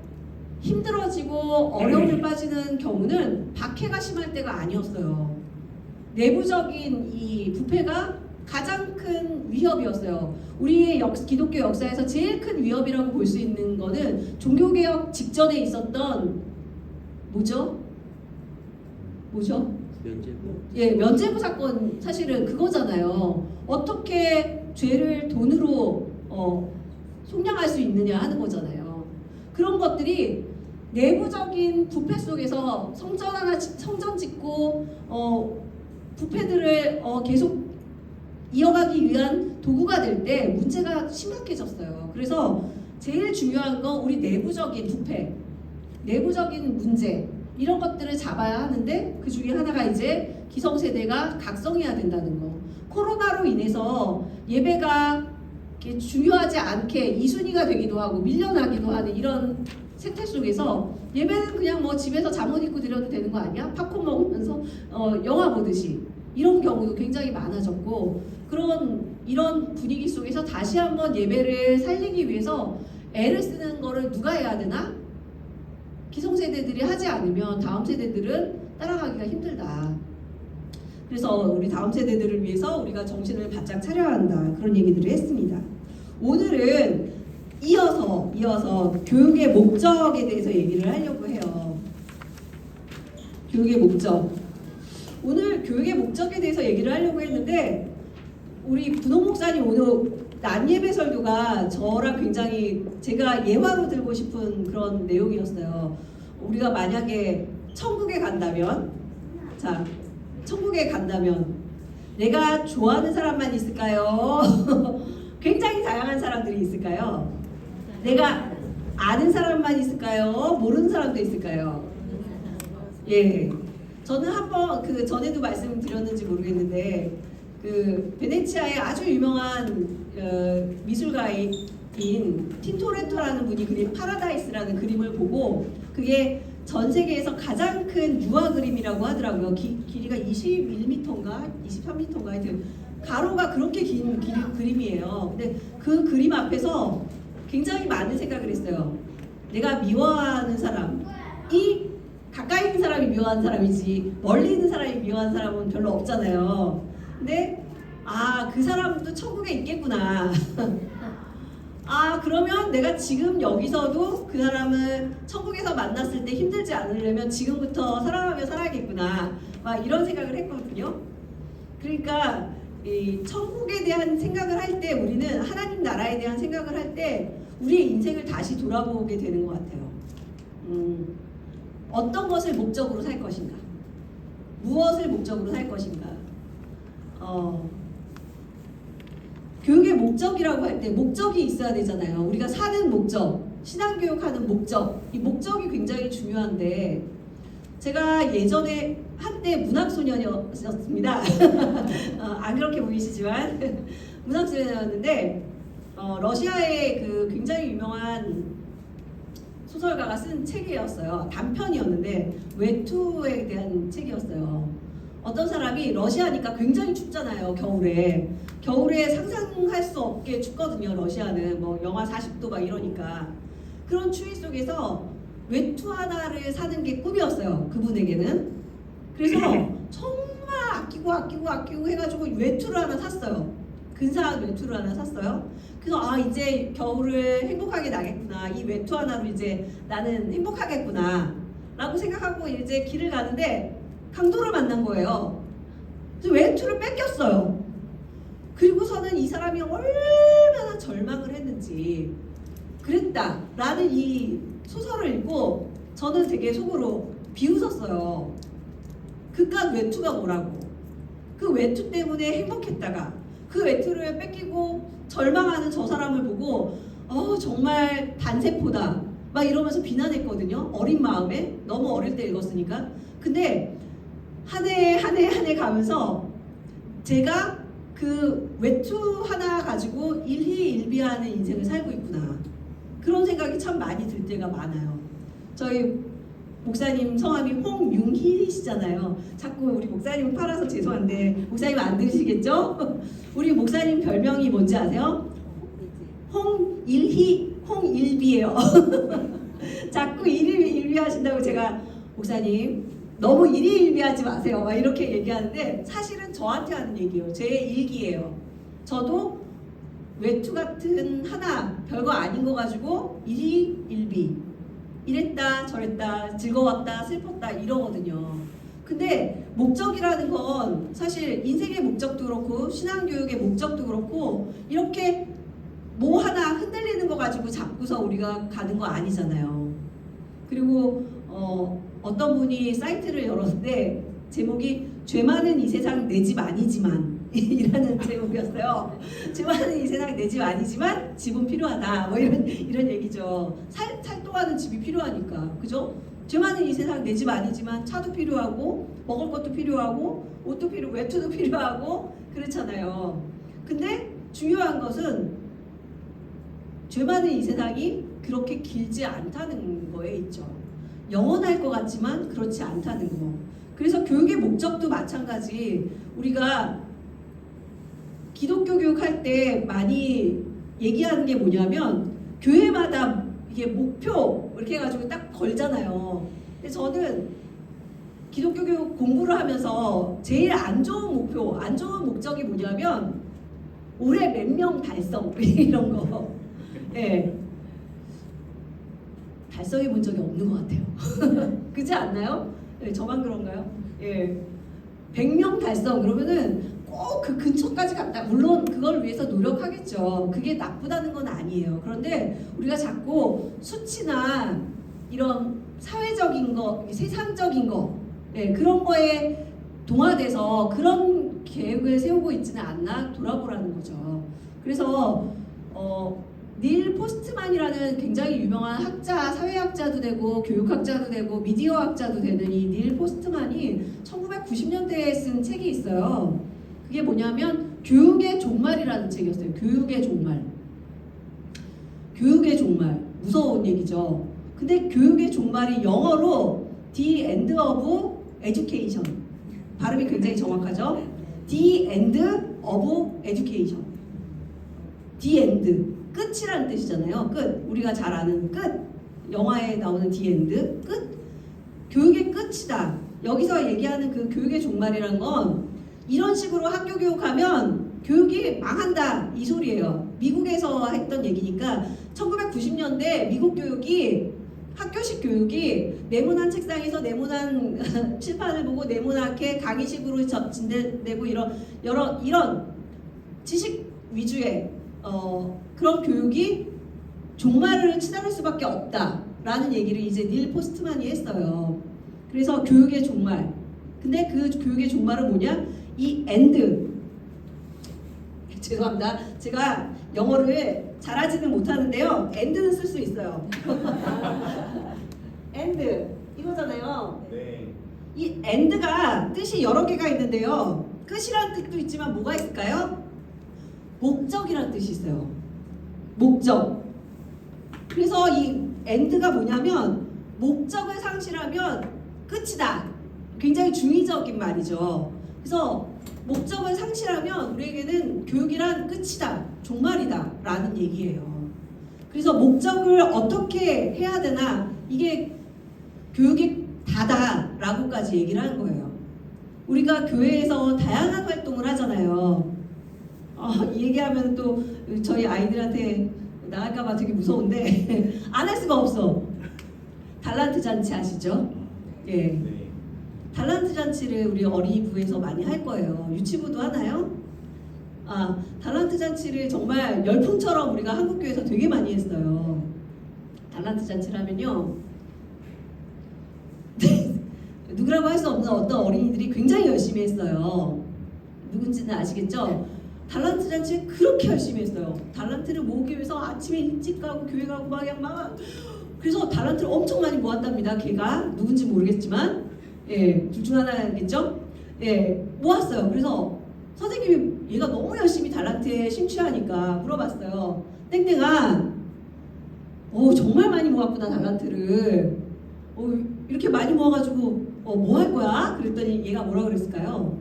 힘들어지고 어려움에 빠지는 경우는 박해가 심할 때가 아니었어요. 내부적인 이 부패가 가장 큰 위협이었어요. 우리의 기독교 역사에서 제일 큰 위협이라고 볼 수 있는 거는 종교개혁 직전에 있었던 뭐죠? 면죄부 사건 사실은 그거잖아요. 어떻게 죄를 돈으로 속량할 수 있느냐 하는 거잖아요. 그런 것들이 내부적인 부패 속에서 성전 짓고 부패들을 계속 이어가기 위한 도구가 될 때 문제가 심각해졌어요. 그래서 제일 중요한 건 우리 내부적인 부패, 내부적인 문제 이런 것들을 잡아야 하는데 그 중에 하나가 이제 기성세대가 각성해야 된다는 거. 코로나로 인해서 예배가 이렇게 중요하지 않게 이순위가 되기도 하고 밀려나기도 하는 이런 세태 속에서 예배는 그냥 뭐 집에서 잠옷 입고 드려도 되는 거 아니야? 팝콘 먹으면서 영화 보듯이 이런 경우도 굉장히 많아졌고 이런 분위기 속에서 다시 한번 예배를 살리기 위해서 애를 쓰는 거를 누가 해야 되나? 기성세대들이 하지 않으면 다음 세대들은 따라가기가 힘들다. 그래서 우리 다음 세대들을 위해서 우리가 정신을 바짝 차려야 한다. 그런 얘기들을 했습니다. 오늘은 이어서 교육의 목적에 대해서 얘기를 하려고 해요. 교육의 목적. 오늘 교육의 목적에 대해서 얘기를 하려고 했는데 우리 분홍 목사님 오늘 난예배 설교가 저랑 굉장히 제가 예화로 들고 싶은 그런 내용이었어요. 우리가 만약에 천국에 간다면 내가 좋아하는 사람만 있을까요? 굉장히 다양한 사람들이 있을까요? 내가 아는 사람만 있을까요? 모르는 사람도 있을까요? 예. 저는 한번 그 전에도 말씀드렸는지 모르겠는데 그 베네치아의 아주 유명한 미술가인 틴토레토라는 분이 그린 파라다이스라는 그림을 보고 그게 전 세계에서 가장 큰 유화 그림이라고 하더라고요. 길이가 21m인가 23m인가 하여튼 가로가 그렇게 긴 그림이에요. 근데 그 그림 앞에서 굉장히 많은 생각을 했어요. 내가 미워하는 사람이 가까이 있는 사람이 미워하는 사람이지 멀리 있는 사람이 미워하는 사람은 별로 없잖아요. 근데 그 사람도 천국에 있겠구나. 그러면 내가 지금 여기서도 그 사람을 천국에서 만났을 때 힘들지 않으려면 지금부터 사랑하며 살아야겠구나. 막 이런 생각을 했거든요. 그러니까 이 천국에 대한 생각을 할 때 우리는 하나님 나라에 대한 생각을 할 때 우리의 인생을 다시 돌아보게 되는 것 같아요. 어떤 것을 목적으로 살 것인가? 무엇을 목적으로 살 것인가? 교육의 목적이라고 할 때 목적이 있어야 되잖아요. 우리가 사는 목적, 신앙교육하는 목적, 이 목적이 굉장히 중요한데 제가 예전에 한때 문학소년이었습니다. 안 그렇게 보이시지만 문학소년이었는데 러시아의 그 굉장히 유명한 소설가가 쓴 책이었어요. 단편이었는데 외투에 대한 책이었어요. 어떤 사람이 러시아니까 굉장히 춥잖아요. 겨울에 상상할 수 없게 춥거든요. 러시아는 뭐 영하 40도 막 이러니까 그런 추위 속에서 외투 하나를 사는 게 꿈이었어요. 그분에게는. 그래서 정말 아끼고 해가지고 외투를 하나 샀어요. 근사한 외투를 하나 샀어요. 그래서 이제 겨울을 행복하게 나겠구나. 이 외투 하나로 이제 나는 행복하겠구나 라고 생각하고 이제 길을 가는데 강도를 만난 거예요. 그래서 외투를 뺏겼어요. 그리고서는 이 사람이 얼마나 절망을 했는지 그랬다라는 이 소설을 읽고 저는 되게 속으로 비웃었어요. 그깟 외투가 뭐라고. 그 외투 때문에 행복했다가 그 외투를 뺏기고 절망하는 저 사람을 보고 정말 단세포다 막 이러면서 비난했거든요. 어린 마음에 너무 어릴 때 읽었으니까. 근데 한 해 가면서 제가 그 외투 하나 가지고 일희일비하는 인생을 살고 있구나, 그런 생각이 참 많이 들 때가 많아요. 저희 목사님 성함이 홍융희시잖아요. 자꾸 우리 목사님 팔아서 죄송한데 목사님 안 들으시겠죠? 우리 목사님 별명이 뭔지 아세요? 홍일비예요. 자꾸 일희일비 하신다고 제가 목사님 너무 일희일비하지 마세요 막 이렇게 얘기하는데, 사실은 저한테 하는 얘기예요. 제 일기예요. 저도 외투 같은 하나 별거 아닌 거 가지고 일희일비, 이랬다 저랬다 즐거웠다 슬펐다 이러거든요. 근데 목적이라는 건 사실 인생의 목적도 그렇고 신앙교육의 목적도 그렇고 이렇게 뭐 하나 흔들리는 거 가지고 잡고서 우리가 가는 거 아니잖아요. 그리고 어떤 분이 사이트를 열었는데 제목이 죄 많은 이 세상 내 집 아니지만 이라는 제목이었어요. 죄 많은 이 세상 내 집 아니지만 집은 필요하다 뭐 이런 얘기죠. 살동하는 집이 필요하니까, 그죠? 죄 많은 이 세상 내 집 아니지만 차도 필요하고 먹을 것도 필요하고 옷도 필요하고 외투도 필요하고 그렇잖아요. 근데 중요한 것은 죄 많은 이 세상이 그렇게 길지 않다는 거에 있죠. 영원할 것 같지만 그렇지 않다는 거. 그래서 교육의 목적도 마찬가지. 우리가 기독교 교육할 때 많이 얘기하는 게 뭐냐면 교회마다 이게 목표 이렇게 해가지고 딱 걸잖아요. 근데 저는 기독교 교육 공부를 하면서 제일 안 좋은 목표, 안 좋은 목적이 뭐냐면 올해 몇 명 달성 이런 거. 예. 달성해 본 적이 없는 것 같아요. 그렇지 않나요? 예, 저만 그런가요? 예. 100명 달성 그러면은 꼭 그 근처까지 갔다. 물론 그걸 위해서 노력하겠죠. 그게 나쁘다는 건 아니에요. 그런데 우리가 자꾸 수치나 이런 사회적인 거, 세상적인 거, 예, 그런 거에 동화돼서 그런 계획을 세우고 있지는 않나 돌아보라는 거죠. 그래서 닐 포스트만이라는 굉장히 유명한 학자, 사회학자도 되고 교육학자도 되고 미디어학자도 되는 이 닐 포스트만이 1990년대에 쓴 책이 있어요. 그게 뭐냐면 교육의 종말이라는 책이었어요. 교육의 종말. 교육의 종말. 무서운 얘기죠. 근데 교육의 종말이 영어로 The End of Education. 발음이 굉장히 정확하죠? The End of Education. The End. 끝이라는 뜻이잖아요. 끝. 우리가 잘 아는 끝. 영화에 나오는 The End. 끝. 교육의 끝이다. 여기서 얘기하는 그 교육의 종말이란 건 이런 식으로 학교 교육하면 교육이 망한다 이 소리예요. 미국에서 했던 얘기니까 1990년대 미국 교육이 학교식 교육이 네모난 책상에서 네모난 칠판을 보고 네모나게 강의식으로 진행되고 이런 지식 위주의 그런 교육이 종말을 치달을 수밖에 없다라는 얘기를 이제 닐 포스트만이 했어요. 그래서 교육의 종말. 근데 그 교육의 종말은 뭐냐? 이 end. 죄송합니다. 제가 영어를 잘하지는 못하는데요. end는 쓸 수 있어요. end 이거잖아요. 네. 이 end가 뜻이 여러 개가 있는데요. 끝이라는 뜻도 있지만 뭐가 있을까요? 목적이라는 뜻이 있어요. 목적. 그래서 이 end가 뭐냐면 목적을 상실하면 끝이다. 굉장히 중의적인 말이죠. 그래서 목적을 상실하면 우리에게는 교육이란 끝이다. 종말이다. 라는 얘기예요. 그래서 목적을 어떻게 해야 되나, 이게 교육이 다다 라고까지 얘기를 하는 거예요. 우리가 교회에서 다양한 활동을 하잖아요. 이 얘기하면 또 저희 아이들한테 나갈까봐 되게 무서운데 안 할 수가 없어. 달란트 잔치 아시죠? 예. 네. 달란트 잔치를 우리 어린이부에서 많이 할 거예요. 유치부도 하나요? 달란트 잔치를 정말 열풍처럼 우리가 한국교회에서 되게 많이 했어요. 달란트 잔치라면요. 누구라고 할 수 없는 어떤 어린이들이 굉장히 열심히 했어요. 누군지는 아시겠죠? 달란트 잔치 그렇게 열심히 했어요. 달란트를 모으기 위해서 아침에 일찍 가고 교회 가고 막 그래서 달란트를 엄청 많이 모았답니다. 걔가 누군지 모르겠지만 둘 중 하나겠죠? 모았어요. 그래서 선생님이 얘가 너무 열심히 달란트에 심취하니까 물어봤어요. 땡땡아, 정말 많이 모았구나 달란트를. 이렇게 많이 모아가지고 뭐 할 거야? 그랬더니 얘가 뭐라 그랬을까요?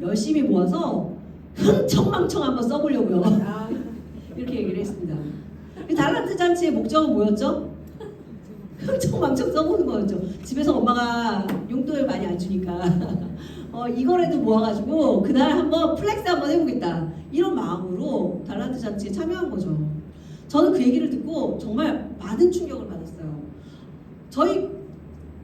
열심히 모아서 흥청망청 한번 써보려고요. 이렇게 얘기를 했습니다. 달란트 잔치의 목적은 뭐였죠? 흥청망청 써보는 거였죠. 집에서 엄마가 용돈을 많이 안 주니까 이거라도 모아가지고 그날 한번 플렉스 한번 해보겠다, 이런 마음으로 달란트 잔치에 참여한 거죠. 저는 그 얘기를 듣고 정말 많은 충격을 받았어요.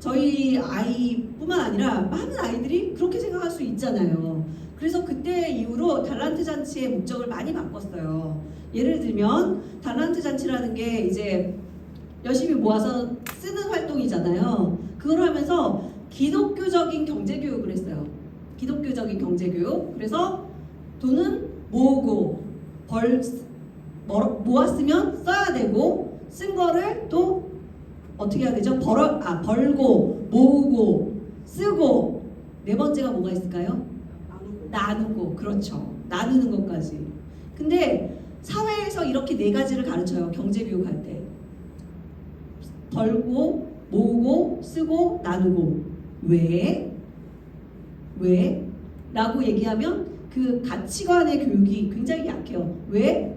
저희 아이뿐만 아니라 많은 아이들이 그렇게 생각할 수 있잖아요. 그래서 그때 이후로 달란트 잔치의 목적을 많이 바꿨어요. 예를 들면 달란트 잔치라는 게 이제 열심히 모아서 쓰는 활동이잖아요. 그걸 하면서 기독교적인 경제교육을 했어요. 기독교적인 경제교육. 그래서 돈은 모으고 모았으면 써야 되고, 쓴 거를 또 어떻게 해야 되죠? 벌고 모으고 쓰고, 네 번째가 뭐가 있을까요? 나누고. 그렇죠. 나누는 것까지. 근데 사회에서 이렇게 네 가지를 가르쳐요. 경제교육 할 때. 벌고 모으고 쓰고 나누고. 왜? 라고 얘기하면 그 가치관의 교육이 굉장히 약해요. 왜?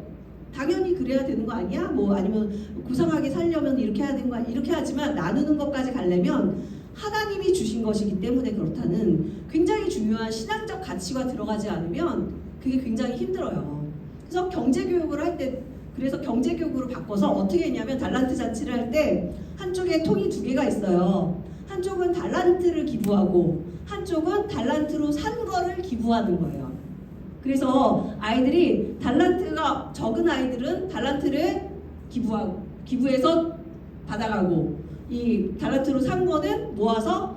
당연히 그래야 되는 거 아니야? 뭐 아니면 고상하게 살려면 이렇게 해야 되는 거 아니야? 이렇게 하지만 나누는 것까지 가려면 하나님이 주신 것이기 때문에 그렇다는 굉장히 중요한 신앙적 가치가 들어가지 않으면 그게 굉장히 힘들어요. 그래서 경제교육을 할 때, 그래서 경제교육으로 바꿔서 어떻게 했냐면 달란트 잔치를 할 때 한쪽에 통이 두 개가 있어요. 한쪽은 달란트를 기부하고 한쪽은 달란트로 산 거를 기부하는 거예요. 그래서 아이들이 달란트가 적은 아이들은 달란트를 기부해서 받아가고, 이 달란트로 산 거는 모아서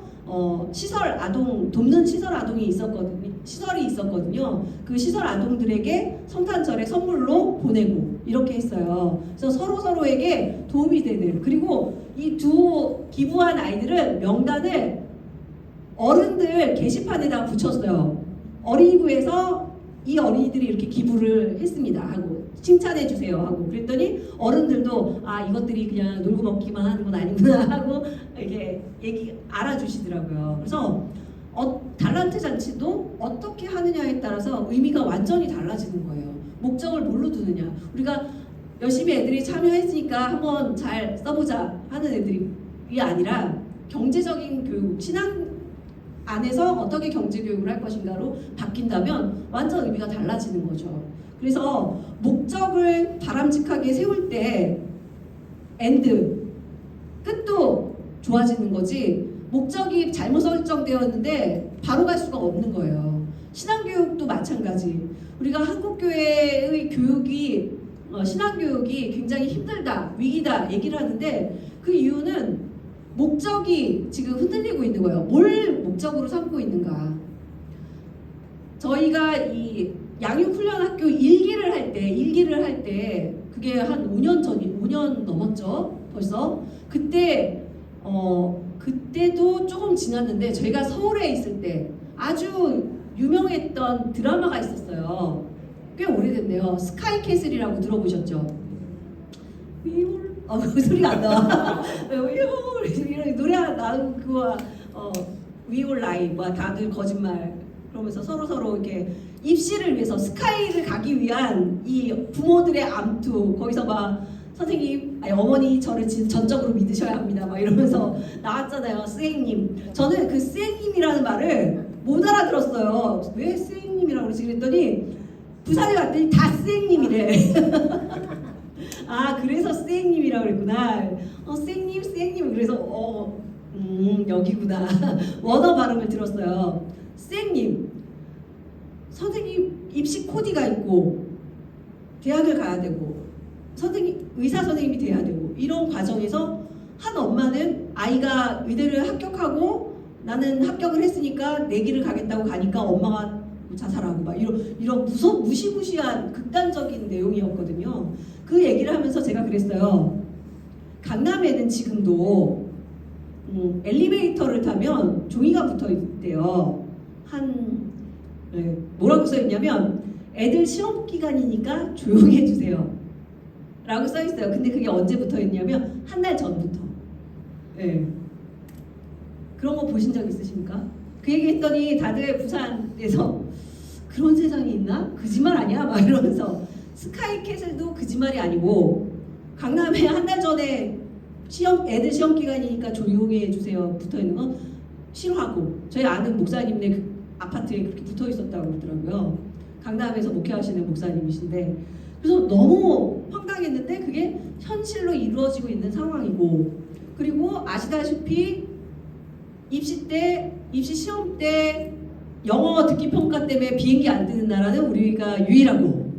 시설 아동, 돕는 시설 아동이 시설이 있었거든요. 그 시설 아동들에게 성탄절에 선물로 보내고 이렇게 했어요. 그래서 서로에게 도움이 되는. 그리고 이 두 기부한 아이들은 명단을 어른들 게시판에다 붙였어요. 어린이부에서 이 어린이들이 이렇게 기부를 했습니다 하고 칭찬해 주세요 하고, 그랬더니 어른들도 이것들이 그냥 놀고 먹기만 하는 건 아니구나 하고 이렇게 알아주시더라고요. 그래서 달란트 잔치도 어떻게 하느냐에 따라서 의미가 완전히 달라지는 거예요. 목적을 뭘로 두느냐. 우리가 열심히 애들이 참여했으니까 한번 잘 써보자 하는 애들이 아니라 경제적인 교육, 신앙 안에서 어떻게 경제교육을 할 것인가로 바뀐다면 완전 의미가 달라지는 거죠. 그래서 목적을 바람직하게 세울 때 끝도 좋아지는 거지, 목적이 잘못 설정되었는데 바로 갈 수가 없는 거예요. 신앙교육도 마찬가지. 우리가 한국교회의 교육이 신앙교육이 굉장히 힘들다, 위기다 얘기를 하는데 그 이유는 목적이 지금 흔들리고 있는 거예요. 뭘 목적으로 삼고 있는가. 저희가 이 양육훈련학교 일기를 할 때 그게 한 5년 넘었죠. 벌써. 그때도 조금 지났는데 저희가 서울에 있을 때 아주 유명했던 드라마가 있었어요. 꽤 오래됐네요. 스카이캐슬이라고 들어보셨죠? 그 소리가 안 나와. 이런 노래 나는 그거 We All Lie, 뭐 다들 거짓말 그러면서 서로 이렇게 입시를 위해서 스카이를 가기 위한 이 부모들의 암투, 거기서 막 선생님, 어머니 저를 전적으로 믿으셔야 합니다 막 이러면서 나왔잖아요. 스행님. 저는 그 스행님이라는 말을 못 알아들었어요. 왜 스행님이라고 그러지? 그랬더니 부산에 갔더니 다 스행님이래. 그래서 스행님이라고 그랬구나. 스행님. 그래서 여기구나. 원어 발음을 들었어요. 스행님, 선생님 입시 코디가 있고 대학을 가야 되고 의사 선생님이 돼야 되고, 이런 과정에서 한 엄마는 아이가 의대를 합격하고 나는 합격을 했으니까 내 길을 가겠다고 가니까 엄마가 자살하고 막 이런 무시무시한 극단적인 내용이었거든요. 그 얘기를 하면서 제가 그랬어요. 강남에는 지금도 엘리베이터를 타면 종이가 붙어 있대요. 뭐라고 써 있냐면 애들 시험 기간이니까 조용히 해주세요 라고 써 있어요. 근데 그게 언제부터 있냐면 한 달 전부터. 네. 그런 거 보신 적 있으십니까? 그 얘기 했더니 다들 부산에서 그런 세상이 있나? 거짓말 아니야? 막 이러면서 스카이캐슬도 거짓말이 아니고 강남에 한 달 전에 애들 시험 기간이니까 조용히 해주세요 붙어 있는 건 싫어하고, 저희 아는 목사님네 그 아파트에 그렇게 붙어 있었다고 그러더라고요. 강남에서 목회하시는 목사님이신데, 그래서 너무 황당했는데 그게 현실로 이루어지고 있는 상황이고, 그리고 아시다시피 입시 시험 때 영어 듣기 평가 때문에 비행기 안 뜨는 나라는 우리가 유일하고,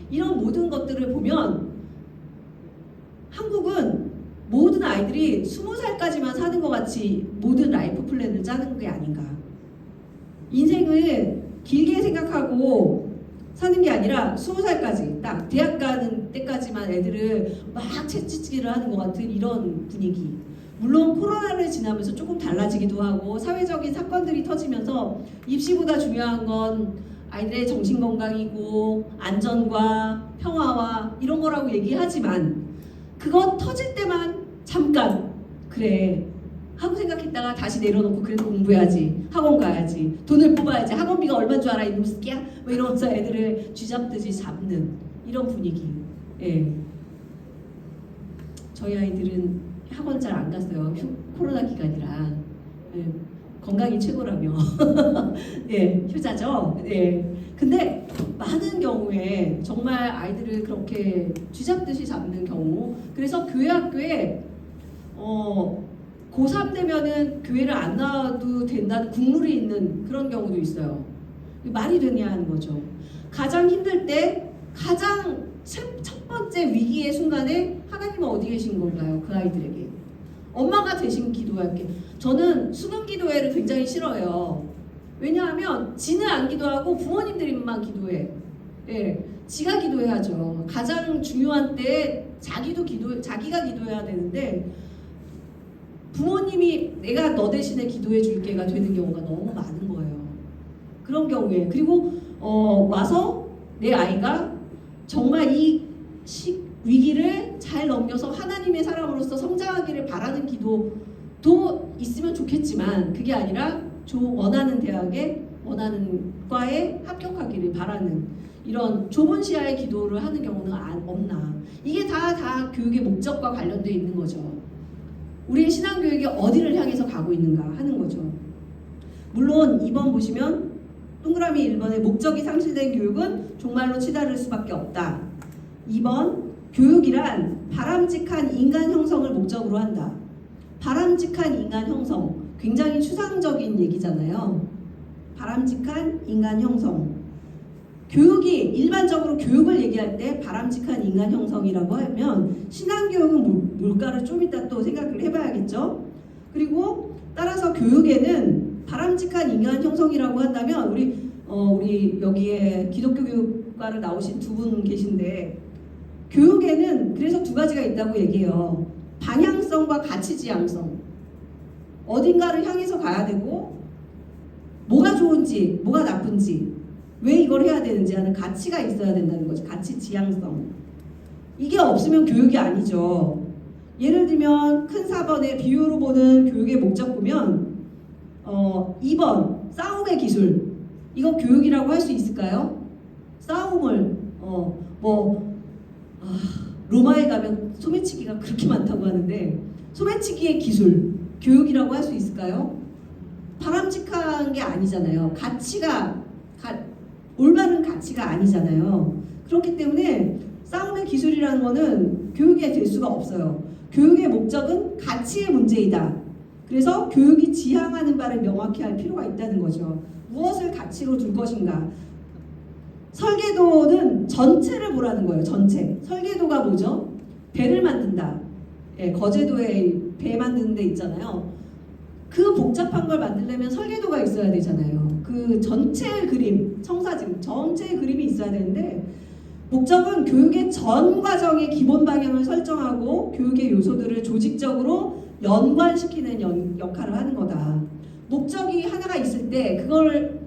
이런 모든 것들을 보면 한국은 모든 아이들이 20살까지만 사는 것 같이 모든 라이프 플랜을 짜는 게 아닌가. 인생을 길게 생각하고 사는 게 아니라 20살까지 딱 대학 가는 때까지만 애들을 막 채찍질을 하는 것 같은 이런 분위기. 물론 코로나를 지나면서 조금 달라지기도 하고 사회적인 사건들이 터지면서 입시보다 중요한 건 아이들의 정신건강이고 안전과 평화와 이런 거라고 얘기하지만, 그거 터질 때만 잠깐 그래 하고 생각했다가 다시 내려놓고 그래도 공부해야지, 학원 가야지, 돈을 뽑아야지, 학원비가 얼마인 줄 알아 이놈 새끼야? 뭐 이러면서 애들을 쥐잡듯이 잡는 이런 분위기. 저희 아이들은 학원 잘 안 갔어요. 코로나 기간이라. 건강이 최고라며. 효자죠. 근데 많은 경우에 정말 아이들을 그렇게 쥐잡듯이 잡는 경우. 그래서 교회 학교에 고3 되면은 교회를 안 나와도 된다는 국룰이 있는 그런 경우도 있어요. 말이 되냐 하는 거죠. 가장 힘들 때 가장 첫 번째 위기의 순간에 하나님은 어디 계신 건가요? 그 아이들에게. 엄마가 대신 기도할게. 저는 수능 기도회를 굉장히 싫어해요. 왜냐하면 지는 안 기도하고 부모님들만 기도해. 지가 기도해야죠. 가장 중요한 때 자기가 기도해야 되는데 부모님이 내가 너 대신에 기도해 줄게가 되는 경우가 너무 많은 거예요. 그런 경우에. 그리고 와서 내 아이가 정말 이 위기를 잘 넘겨서 하나님의 사람으로서 성장하기를 바라는 기도도 있으면 좋겠지만, 그게 아니라 원하는 대학에 원하는 과에 합격하기를 바라는 이런 좁은 시야의 기도를 하는 경우는 없나. 이게 다 교육의 목적과 관련되어 있는 거죠. 우리의 신앙교육이 어디를 향해서 가고 있는가 하는 거죠. 물론 2번 보시면 동그라미 1번의 목적이 상실된 교육은 종말로 치달을 수밖에 없다. 2번 교육이란 바람직한 인간 형성을 목적으로 한다. 바람직한 인간 형성, 굉장히 추상적인 얘기잖아요. 바람직한 인간 형성. 교육이 일반적으로 교육을 얘기할 때 바람직한 인간 형성이라고 하면 신앙교육은 뭘까를 좀 이따 또 생각을 해봐야겠죠. 그리고 따라서 교육에는 바람직한 인간 형성이라고 한다면 우리 여기에 기독교 교육과를 나오신 두 분 계신데, 교육에는 그래서 두 가지가 있다고 얘기해요. 방향성과 가치 지향성. 어딘가를 향해서 가야 되고 뭐가 좋은지 뭐가 나쁜지 왜 이걸 해야 되는지 하는 가치가 있어야 된다는 거죠. 가치 지향성. 이게 없으면 교육이 아니죠. 예를 들면 큰 4번의 비유로 보는 교육의 목적 보면 2번 싸움의 기술. 이거 교육이라고 할 수 있을까요? 싸움을 로마에 가면 소매치기가 그렇게 많다고 하는데 소매치기의 기술 교육이라고 할 수 있을까요? 바람직한 게 아니잖아요. 올바른 가치가 아니잖아요. 그렇기 때문에 싸움의 기술이라는 거는 교육에 될 수가 없어요. 교육의 목적은 가치의 문제이다. 그래서 교육이 지향하는 바를 명확히 할 필요가 있다는 거죠. 무엇을 가치로 둘 것인가. 설계도는 전체를 보라는 거예요. 전체. 설계도가 뭐죠? 배를 만든다. 거제도에 배 만드는 데 있잖아요. 그 복잡한 걸 만들려면 설계도가 있어야 되잖아요. 그 그 전체 그림, 청사진 전체 그림이 있어야 되는데 목적은 교육의 전 과정의 기본 방향을 설정하고 교육의 요소들을 조직적으로 연관시키는 역할을 하는 거다. 목적이 하나가 있을 때 그걸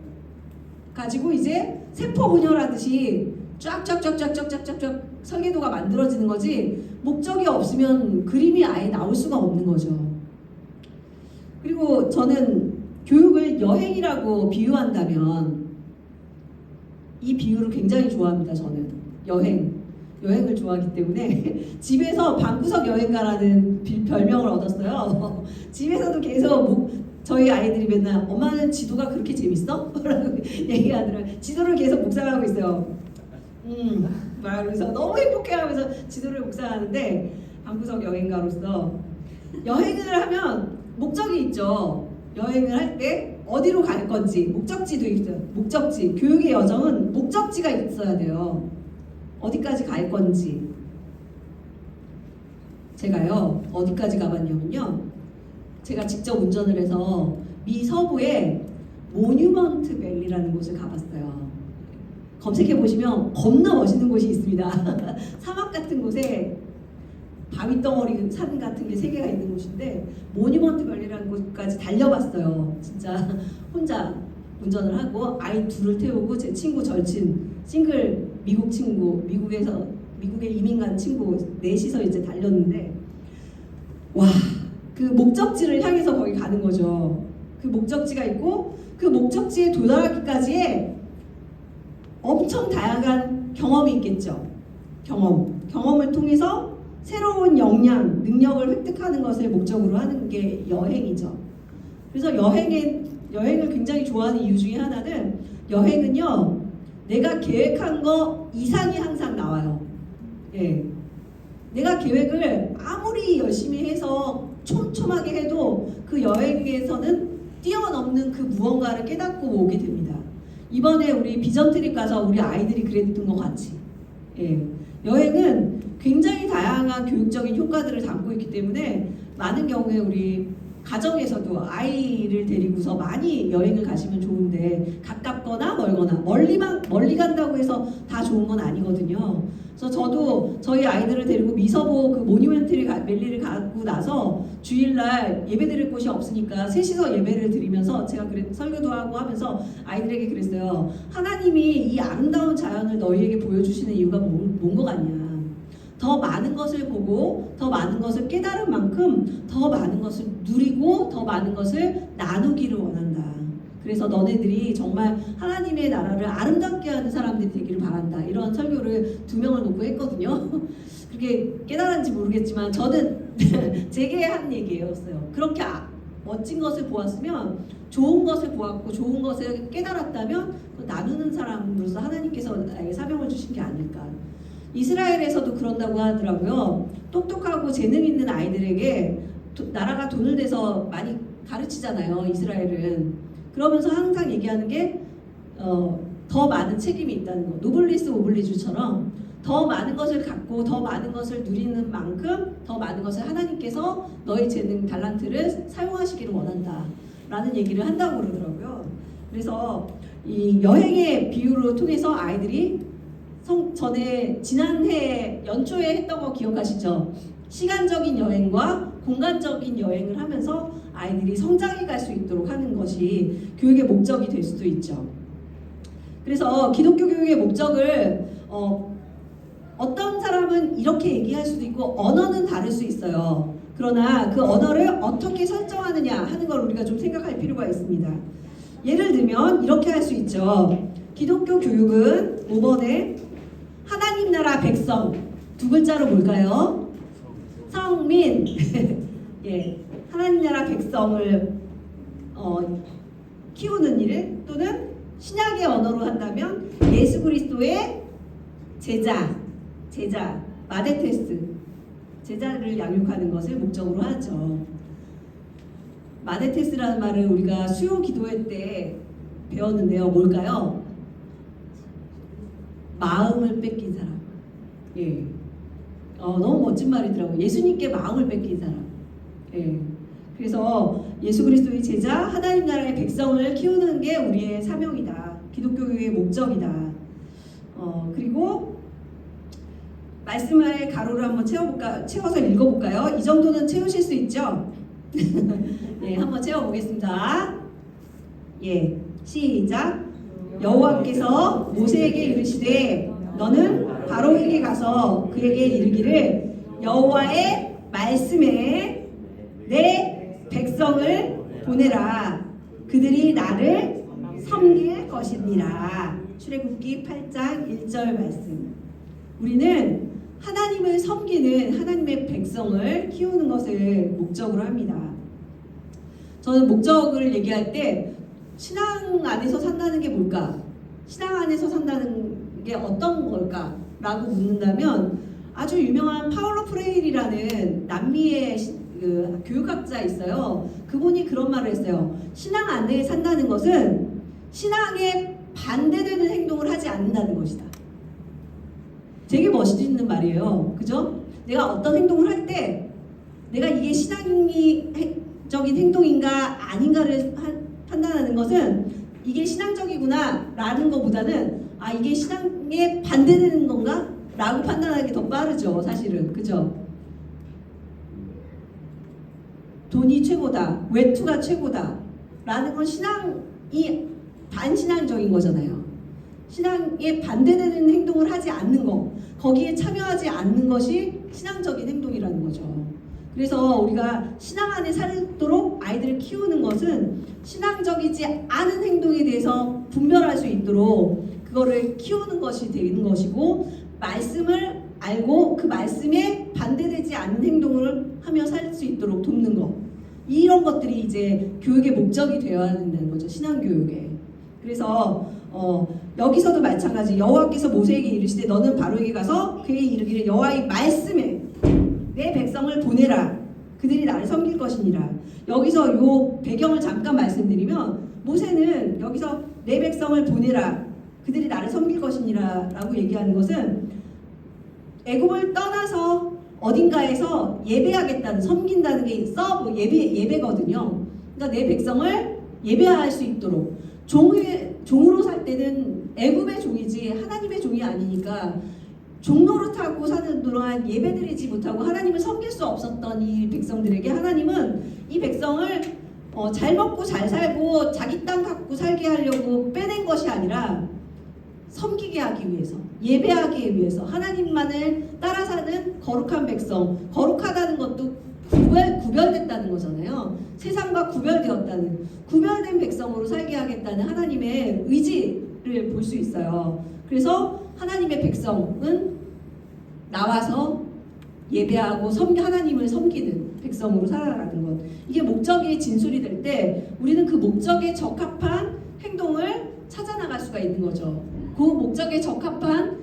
가지고 이제 세포 분열하듯이 쫙쫙쫙쫙쫙쫙쫙 설계도가 만들어지는 거지 목적이 없으면 그림이 아예 나올 수가 없는 거죠. 그리고 저는 교육을 여행이라고 비유한다면 이 비유를 굉장히 좋아합니다. 저는 여행을 좋아하기 때문에 집에서 방구석 여행가라는 별명을 얻었어요. 집에서도 계속 저희 아이들이 맨날 엄마는 지도가 그렇게 재밌어? 라고 얘기하더라고요. 지도를 계속 묵상하고 있어요. 말하면서 너무 행복해하면서 지도를 묵상하는데 방구석 여행가로서 여행을 하면 목적이 있죠. 여행을 할 때 어디로 갈 건지 목적지도 있어요. 목적지, 교육의 여정은 목적지가 있어야 돼요. 어디까지 갈 건지. 제가요 어디까지 가봤냐면요, 제가 직접 운전을 해서 미 서부의 모뉴먼트 밸리라는 곳을 가봤어요. 검색해 보시면 겁나 멋있는 곳이 있습니다. 사막 같은 곳에 바위덩어리 산 같은 게 3개가 있는 곳인데 모뉴먼트 밸리라는 곳까지 달려봤어요. 진짜 혼자 운전을 하고 아이 2을 태우고 제 친구 절친 싱글 미국 친구, 미국에 이민 간 친구 넷이서 이제 달렸는데 와, 그 목적지를 향해서 거기 가는 거죠. 그 목적지가 있고 그 목적지에 도달하기까지의 엄청 다양한 경험이 있겠죠. 경험을 통해서 새로운 역량, 능력을 획득하는 것을 목적으로 하는 게 여행이죠. 그래서 여행을 굉장히 좋아하는 이유 중에 하나는 여행은요, 내가 계획한 거 이상이 항상 나와요. 예. 내가 계획을 아무리 열심히 해서 촘촘하게 해도 그 여행에서는 뛰어넘는 그 무언가를 깨닫고 오게 됩니다. 이번에 우리 비전 트립 가서 우리 아이들이 그랬던 것 같이. 예. 여행은 굉장히 다양한 교육적인 효과들을 담고 있기 때문에 많은 경우에 우리 가정에서도 아이를 데리고서 많이 여행을 가시면 좋은데 가깝거나 멀거나 멀리 간다고 해서 다 좋은 건 아니거든요. 그래서 저도 저희 아이들을 데리고 미서보 그 모뉴먼트 밸리를 가고 나서 주일날 예배 드릴 곳이 없으니까 셋이서 예배를 드리면서 제가 설교도 하고 하면서 아이들에게 그랬어요. 하나님이 이 아름다운 자연을 너희에게 보여주시는 이유가 뭔 것 같냐. 더 많은 것을 보고 더 많은 것을 깨달은 만큼 더 많은 것을 누리고 더 많은 것을 나누기를 원한다. 그래서 너네들이 정말 하나님의 나라를 아름답게 하는 사람들이 되기를 바란다. 이런 설교를 2명을 놓고 했거든요. 그게 깨달았는지 모르겠지만 저는 제게 한 얘기였어요. 그렇게 멋진 것을 보았으면 좋은 것을 보았고 좋은 것을 깨달았다면 나누는 사람으로서 하나님께서 나에게 사명을 주신 게 아닐까. 이스라엘에서도 그런다고 하더라고요. 똑똑하고 재능 있는 아이들에게 나라가 돈을 내서 많이 가르치잖아요. 이스라엘은. 그러면서 항상 얘기하는 게 더 많은 책임이 있다는 거. 노블리스 오블리주처럼 더 많은 것을 갖고 더 많은 것을 누리는 만큼 더 많은 것을 하나님께서 너의 재능, 달란트를 사용하시기를 원한다 라는 얘기를 한다고 그러더라고요. 그래서 이 여행의 비유를 통해서 아이들이 전에 지난해 연초에 했던 거 기억하시죠? 시간적인 여행과 공간적인 여행을 하면서 아이들이 성장해 갈 수 있도록 하는 것이 교육의 목적이 될 수도 있죠. 그래서 기독교 교육의 목적을 어떤 사람은 이렇게 얘기할 수도 있고 언어는 다를 수 있어요. 그러나 그 언어를 어떻게 설정하느냐 하는 걸 우리가 좀 생각할 필요가 있습니다. 예를 들면 이렇게 할 수 있죠. 기독교 교육은 5번에 하나님 나라 백성 2글자로 뭘까요? 성민. 예, 하나님 나라 백성을 키우는 일, 또는 신약의 언어로 한다면 예수 그리스도의 제자 마데테스, 제자를 양육하는 것을 목적으로 하죠. 마데테스라는 말을 우리가 수요 기도회 때 배웠는데요. 뭘까요? 마음을 뺏긴 사람. 예. 너무 멋진 말이더라고요. 예수님께 마음을 뺏긴 사람. 예. 그래서 예수 그리스도의 제자, 하나님 나라의 백성을 키우는 게 우리의 사명이다. 기독교의 목적이다. 그리고 말씀을 가로로 한번 채워서 읽어볼까요? 이 정도는 채우실 수 있죠? 예, 한번 채워보겠습니다. 예, 시작. 여호와께서 모세에게 이르시되 너는 바로에게 가서 그에게 이르기를 여호와의 말씀에 내 백성을 보내라. 그들이 나를 섬길 것이니라. 출애굽기 8장 1절 말씀. 우리는 하나님을 섬기는 하나님의 백성을 키우는 것을 목적으로 합니다. 저는 목적을 얘기할 때 신앙 안에서 산다는 게 뭘까? 신앙 안에서 산다는 게 어떤 걸까? 라고 묻는다면 아주 유명한 파울로 프레일이라는 남미의 그 교육학자 있어요. 그분이 그런 말을 했어요. 신앙 안에 산다는 것은 신앙에 반대되는 행동을 하지 않는다는 것이다. 되게 멋있는 말이에요. 그죠? 내가 어떤 행동을 할 때 내가 이게 신앙적인 행동인가 아닌가를 판단하는 것은 이게 신앙적이구나 라는 것보다는 아 이게 신앙에 반대되는 건가? 라고 판단하는 게 더 빠르죠. 사실은. 그죠? 돈이 최고다. 외투가 최고다. 라는 건 신앙이 반신앙적인 거잖아요. 신앙에 반대되는 행동을 하지 않는 거, 거기에 참여하지 않는 것이 신앙적인 행동이라는 거죠. 그래서 우리가 신앙 안에 살도록 아이들을 키우는 것은 신앙적이지 않은 행동에 대해서 분별할 수 있도록 그거를 키우는 것이 되는 것이고, 말씀을 알고 그 말씀에 반대되지 않는 행동을 하며 살 수 있도록 돕는 것, 이런 것들이 이제 교육의 목적이 되어야 된다는 거죠. 신앙교육에. 그래서 여기서도 마찬가지. 여호와께서 모세에게 이르시되 너는 바로에게 가서 그에게 이르기를 여호와의 말씀에 내 백성을 보내라. 그들이 나를 섬길 것이니라. 여기서 요 배경을 잠깐 말씀드리면 모세는 여기서 내 백성을 보내라. 그들이 나를 섬길 것이니라 라고 얘기하는 것은 애굽을 떠나서 어딘가에서 예배하겠다는, 섬긴다는 게 서브, 예배거든요. 그러니까 내 백성을 예배할 수 있도록, 종으로 살 때는 애굽의 종이지 하나님의 종이 아니니까 종노릇하고 사는 동안 예배드리지 못하고 하나님을 섬길 수 없었던 이 백성들에게 하나님은 이 백성을 잘 먹고 잘 살고 자기 땅 갖고 살게 하려고 빼낸 것이 아니라 섬기게 하기 위해서, 예배하기 위해서 하나님만을 따라 사는 거룩한 백성, 거룩하다는 것도 구별됐다는 거잖아요. 세상과 구별된 백성으로 살게 하겠다는 하나님의 의지를 볼 수 있어요. 그래서 하나님의 백성은 나와서 예배하고 하나님을 섬기는 백성으로 살아가는 것, 이게 목적의 진술이 될 때 우리는 그 목적에 적합한 행동을 찾아나갈 수가 있는 거죠. 그 목적에 적합한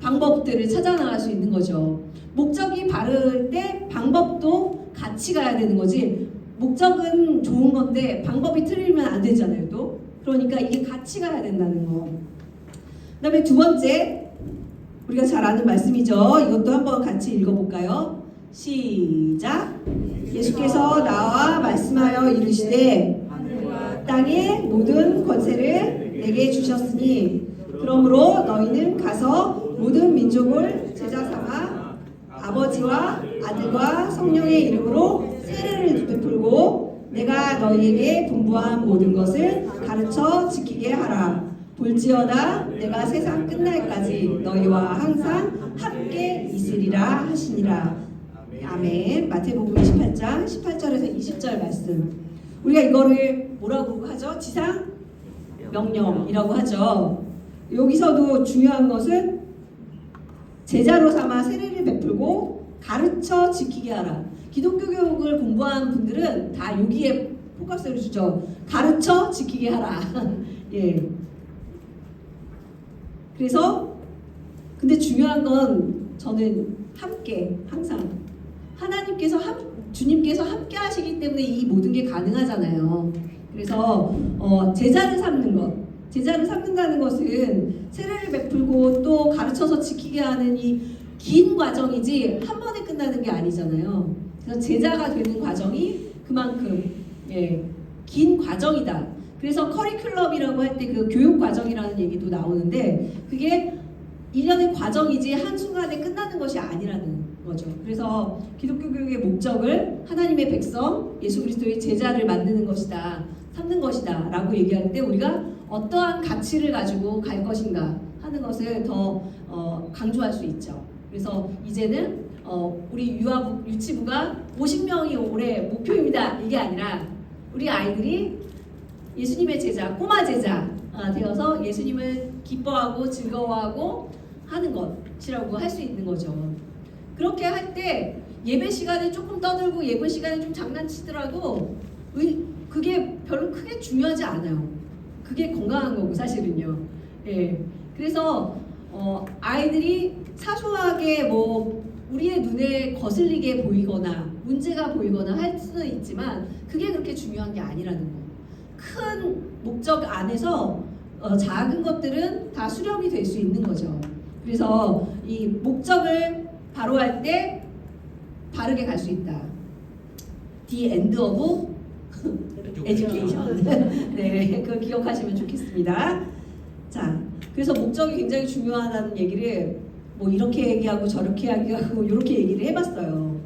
방법들을 찾아나갈 수 있는 거죠. 목적이 바를 때 방법도 같이 가야 되는 거지, 목적은 좋은 건데 방법이 틀리면 안 되잖아요. 또 그러니까 이게 같이 가야 된다는 거. 그 다음에 두 번째, 우리가 잘 아는 말씀이죠. 이것도 한번 같이 읽어볼까요? 시작. 예수께서 나와 말씀하여 이르시되 땅의 모든 권세를 내게 주셨으니 그러므로 너희는 가서 모든 민족을 제자 삼아 아버지와 아들과 성령의 이름으로 세례를 베풀고 내가 너희에게 분부한 모든 것을 가르쳐 지키게 하라. 볼지어다 내가 세상 끝날까지 너희와 항상 함께 있으리라 하시니라. 아멘. 마태복음 28장 18절에서 20절 말씀. 우리가 이거를 뭐라고 하죠? 지상 명령이라고 하죠. 여기서도 중요한 것은 제자로 삼아 세례를 베풀고 가르쳐 지키게 하라. 기독교 교육을 공부한 분들은 다 여기에 포커스를 주죠. 가르쳐 지키게 하라. 예. 그래서 근데 중요한 건 저는 함께, 항상 하나님께서 주님께서 함께 하시기 때문에 이 모든 게 가능하잖아요. 그래서 제자를 삼는 것, 제자를 삼는다는 것은 세례를 베풀고 또 가르쳐서 지키게 하는 이 긴 과정이지 한 번에 끝나는 게 아니잖아요. 그래서 제자가 되는 과정이 그만큼 긴 과정이다. 그래서 커리큘럼이라고 할 때 그 교육 과정이라는 얘기도 나오는데 그게 1년의 과정이지 한순간에 끝나는 것이 아니라는 거죠. 그래서 기독교 교육의 목적을 하나님의 백성, 예수 그리스도의 제자를 만드는 것이다, 삼는 것이다 라고 얘기할 때 우리가 어떠한 가치를 가지고 갈 것인가 하는 것을 더 강조할 수 있죠. 그래서 이제는 우리 유치부가 50명이 올해 목표입니다. 이게 아니라 우리 아이들이 예수님의 제자, 꼬마 제자 되어서 예수님을 기뻐하고 즐거워하고 하는 것이라고 할 수 있는 거죠. 그렇게 할 때 예배 시간에 조금 떠들고 예배 시간에 좀 장난치더라도 그게 별로 크게 중요하지 않아요. 그게 건강한 거고 사실은요. 그래서 아이들이 사소하게 뭐 우리의 눈에 거슬리게 보이거나 문제가 보이거나 할 수는 있지만 그게 그렇게 중요한 게 아니라는 거. 큰 목적 안에서 작은 것들은 다 수렴이 될 수 있는 거죠. 그래서 이 목적을 바로 할 때 바르게 갈 수 있다. The end of education. 네, 그걸 기억하시면 좋겠습니다. 자, 그래서 목적이 굉장히 중요하다는 얘기를 뭐 이렇게 얘기하고 저렇게 얘기하고 이렇게 얘기를 해봤어요.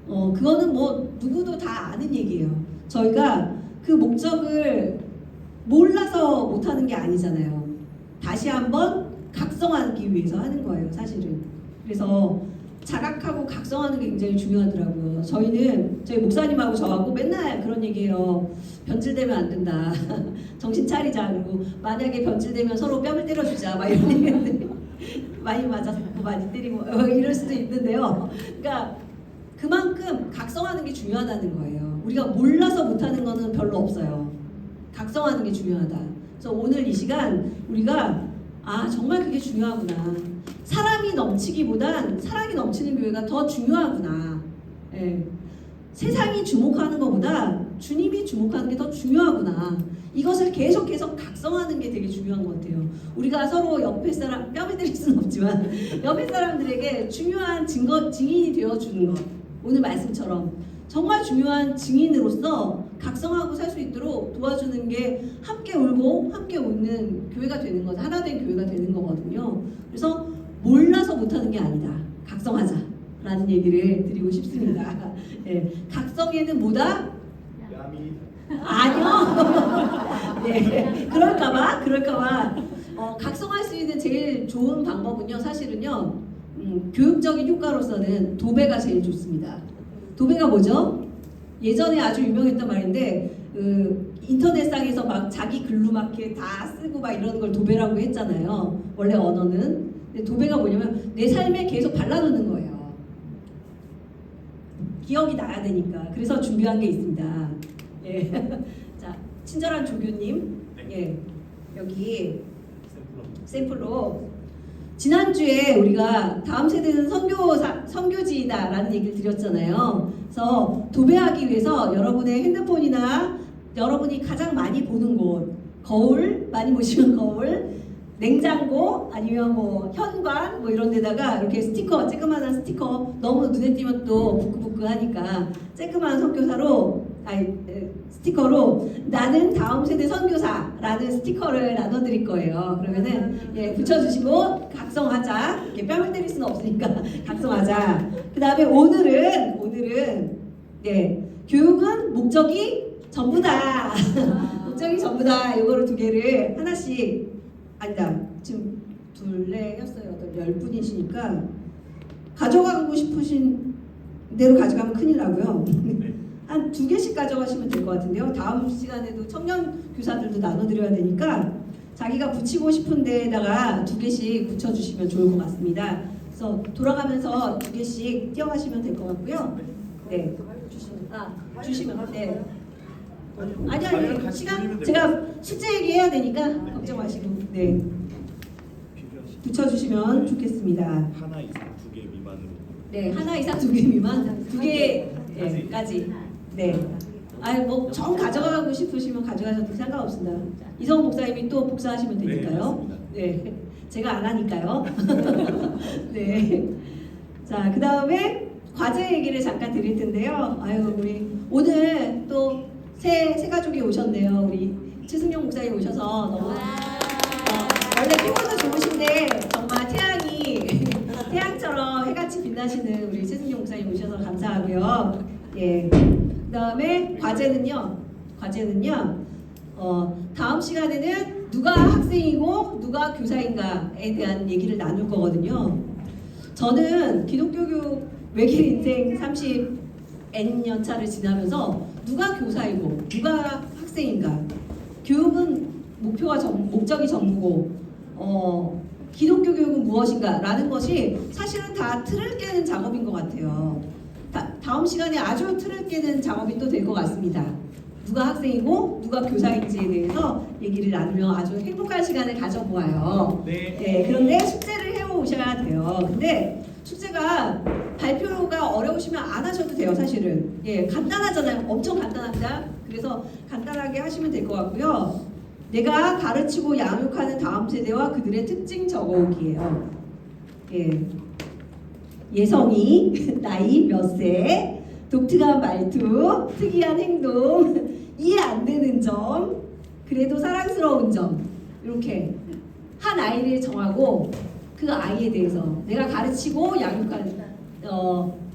그거는 뭐 누구도 다 아는 얘기예요. 저희가 그 목적을 몰라서 못하는 게 아니잖아요. 다시 한번 각성하기 위해서 하는 거예요, 사실은. 그래서 자각하고 각성하는 게 굉장히 중요하더라고요. 저희 목사님하고 저하고 맨날 그런 얘기해요. 변질되면 안 된다. 정신 차리자. 그리고 만약에 변질되면 서로 뺨을 때려주자. 막 이런 얘기인데 많이 맞아서 많이 때리고 이럴 수도 있는데요. 그러니까 그만큼 각성하는 게 중요하다는 거예요. 우리가 몰라서 못하는 거는 별로 없어요. 각성하는 게 중요하다. 그래서 오늘 이 시간 우리가 정말 그게 중요하구나. 사람이 넘치기보단 사랑이 넘치는 교회가 더 중요하구나. 세상이 주목하는 것보다 주님이 주목하는 게 더 중요하구나. 이것을 계속 각성하는 게 되게 중요한 것 같아요. 우리가 서로 옆에 사람 뺨을 때릴 수는 없지만 옆에 사람들에게 중요한 증인이 되어주는 것. 오늘 말씀처럼 정말 중요한 증인으로서 각성하고 살 수 있도록 도와주는 게 함께 울고 함께 웃는 교회가 되는 거죠. 하나 된 교회가 되는 거거든요. 그래서 몰라서 못하는 게 아니다. 각성하자라는 얘기를 드리고 싶습니다. 각성에는 뭐다? 아니요. 그럴까봐. 각성할 수 있는 제일 좋은 방법은요, 사실은요, 교육적인 효과로서는 도배가 제일 좋습니다. 도배가 뭐죠? 예전에 아주 유명했던 말인데, 인터넷상에서 막 자기 글로 막 이렇게 다 쓰고 막 이러는 걸 도배라고 했잖아요. 원래 언어는. 근데 도배가 뭐냐면 내 삶에 계속 발라놓는 거예요. 기억이 나야 되니까. 그래서 준비한 게 있습니다. 자, 친절한 조교님, 여기 샘플로 지난주에 우리가 다음 세대는 선교지다라는 얘기를 드렸잖아요. 그래서 도배하기 위해서 여러분의 핸드폰이나 여러분이 가장 많이 보는 곳, 거울, 많이 보시면 거울, 냉장고, 아니면 뭐 현관 뭐 이런 데다가 이렇게 스티커, 쬐끄만한 스티커, 너무 눈에 띄면 또 부끄부끄하니까 쬐끄만한 스티커로 나는 다음 세대 선교사라는 스티커를 나눠드릴 거예요. 그러면은 붙여주시고 각성하자. 이렇게 뺨을 때릴 수는 없으니까 각성하자. 그 다음에 오늘은 교육은 목적이 전부다. 목적이 전부다. 이거를 두 개를 하나씩 아니다. 지금 둘레였어요. 10분이시니까 가져가고 싶으신 대로 가져가면 큰일 나고요. 한 2개씩 가져가시면 될 것 같은데요. 다음 시간에도 청년 교사들도 나눠드려야 되니까 자기가 붙이고 싶은 데에다가 2개씩 붙여주시면 좋을 것 같습니다. 그래서 돌아가면서 2개씩 띄어가시면 될 것 같고요. 주시면 아니 시간 제가 숙제 얘기해야 되니까 걱정 마시고 붙여주시면 좋겠습니다. 하나 이상 2개 미만으로. 하나 이상 2개 미만 2개까지. 뭐 정 가져가고 싶으시면 가져가셔도 상관없습니다. 이성 목사님이 또 복사하시면 되니까요. 제가 안 하니까요. 자, 그 다음에 과제 얘기를 잠깐 드릴 텐데요. 아유, 우리 오늘 또 새 가족이 오셨네요. 우리 최승용 목사님 오셔서 너무 원래 피부도 좋으신데 정말 태양처럼 해같이 빛나시는 우리 최승용 목사님 오셔서 감사하고요. 예. 그다음에 과제는요. 다음 시간에는 누가 학생이고 누가 교사인가에 대한 얘기를 나눌 거거든요. 저는 기독교 교육 외길 인생 30N년 차를 지나면서 누가 교사이고 누가 학생인가, 교육은 목적이 전부고 기독교 교육은 무엇인가라는 것이 사실은 다 틀을 깨는 작업인 것 같아요. 다음 시간에 아주 틀을 깨는 작업이 또 될 것 같습니다. 누가 학생이고 누가 교사인지에 대해서 얘기를 나누며 아주 행복한 시간을 가져보아요. 네, 그런데 숙제를 해오셔야 돼요. 근데 숙제가 발표가 어려우시면 안 하셔도 돼요. 사실은 간단하잖아요. 엄청 간단합니다. 그래서 간단하게 하시면 될 것 같고요. 내가 가르치고 양육하는 다음 세대와 그들의 특징 적어오기예요. 예성이, 나이 몇 세, 독특한 말투, 특이한 행동, 이해 안 되는 점, 그래도 사랑스러운 점, 이렇게 한 아이를 정하고 그 아이에 대해서 내가 가르치고 양육하는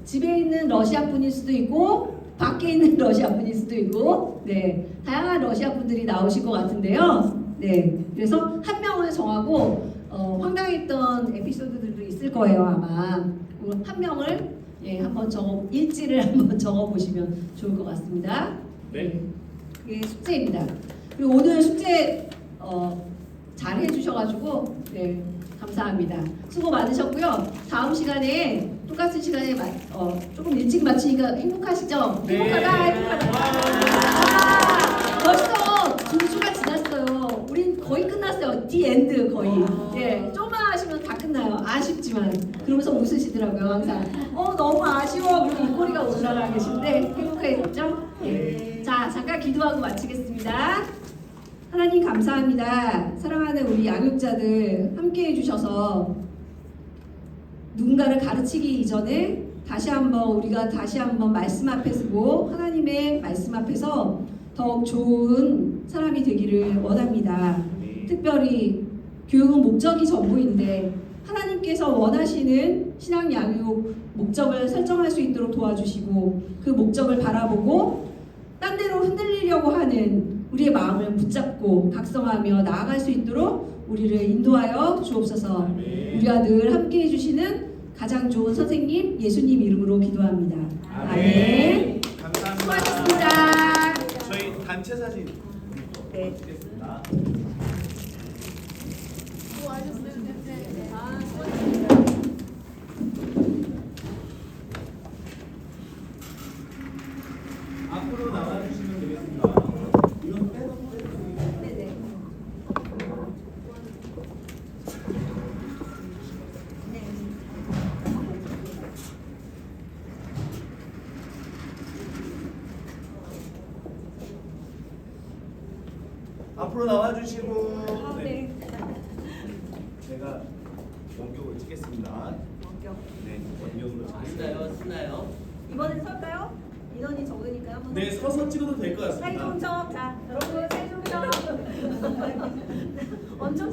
집에 있는 러시아 분일 수도 있고 밖에 있는 러시아 분일 수도 있고 다양한 러시아 분들이 나오실 것 같은데요. 그래서 한 명을 정하고 황당했던 에피소드들도 있을 거예요 아마. 한 명을 한번 일지를 한번 적어보시면 좋을 것 같습니다. 그게 숙제입니다. 그리고 오늘 숙제 잘 해주셔가지고 감사합니다. 수고 많으셨고요. 다음 시간에 똑같은 시간에 조금 일찍 마치니까 행복하시죠? 행복하다. 벌써 2주가 지났어요. 우린 거의 끝났어요. 디 엔드 거의. 조금만 하시면 다 끝나요. 아쉽지만. 그러면서 웃으시더라고요 항상. 너무 아쉬워. 그리고 입꼬리가 올라가 계신데 행복해졌죠? 자, 잠깐 기도하고 마치겠습니다. 하나님 감사합니다. 사랑하는 우리 양육자들 함께 해주셔서 누군가를 가르치기 이전에 우리가 다시 한번 말씀 앞에 서고 하나님의 말씀 앞에서 더욱 좋은 사람이 되기를 원합니다. 특별히 교육은 목적이 전부인데 하나님께서 원하시는 신앙 양육 목적을 설정할 수 있도록 도와주시고 그 목적을 바라보고 딴 데로 흔들리려고 하는 우리의 마음을 붙잡고 각성하며 나아갈 수 있도록 우리를 인도하여 주옵소서. 우리와 늘 함께 해주시는 가장 좋은 선생님 예수님 이름으로 기도합니다. 아멘. 감사합니다. 수고하셨습니다. 저희 단체 사진 네. 찍겠습니다. 앞으로 나와주시면 되겠습니다. 이건 빼도 네네. 앞으로 나와주시고 제가 원격으로 찍겠습니다. 네, 원격으로 찍겠습니다. 쓰나요? 이번엔 설까요? 인원이 적으니까 한번. 네, 서서 찍어도 될 것 같습니다. 사이동적. 자, 여러분 사이동적. 엄청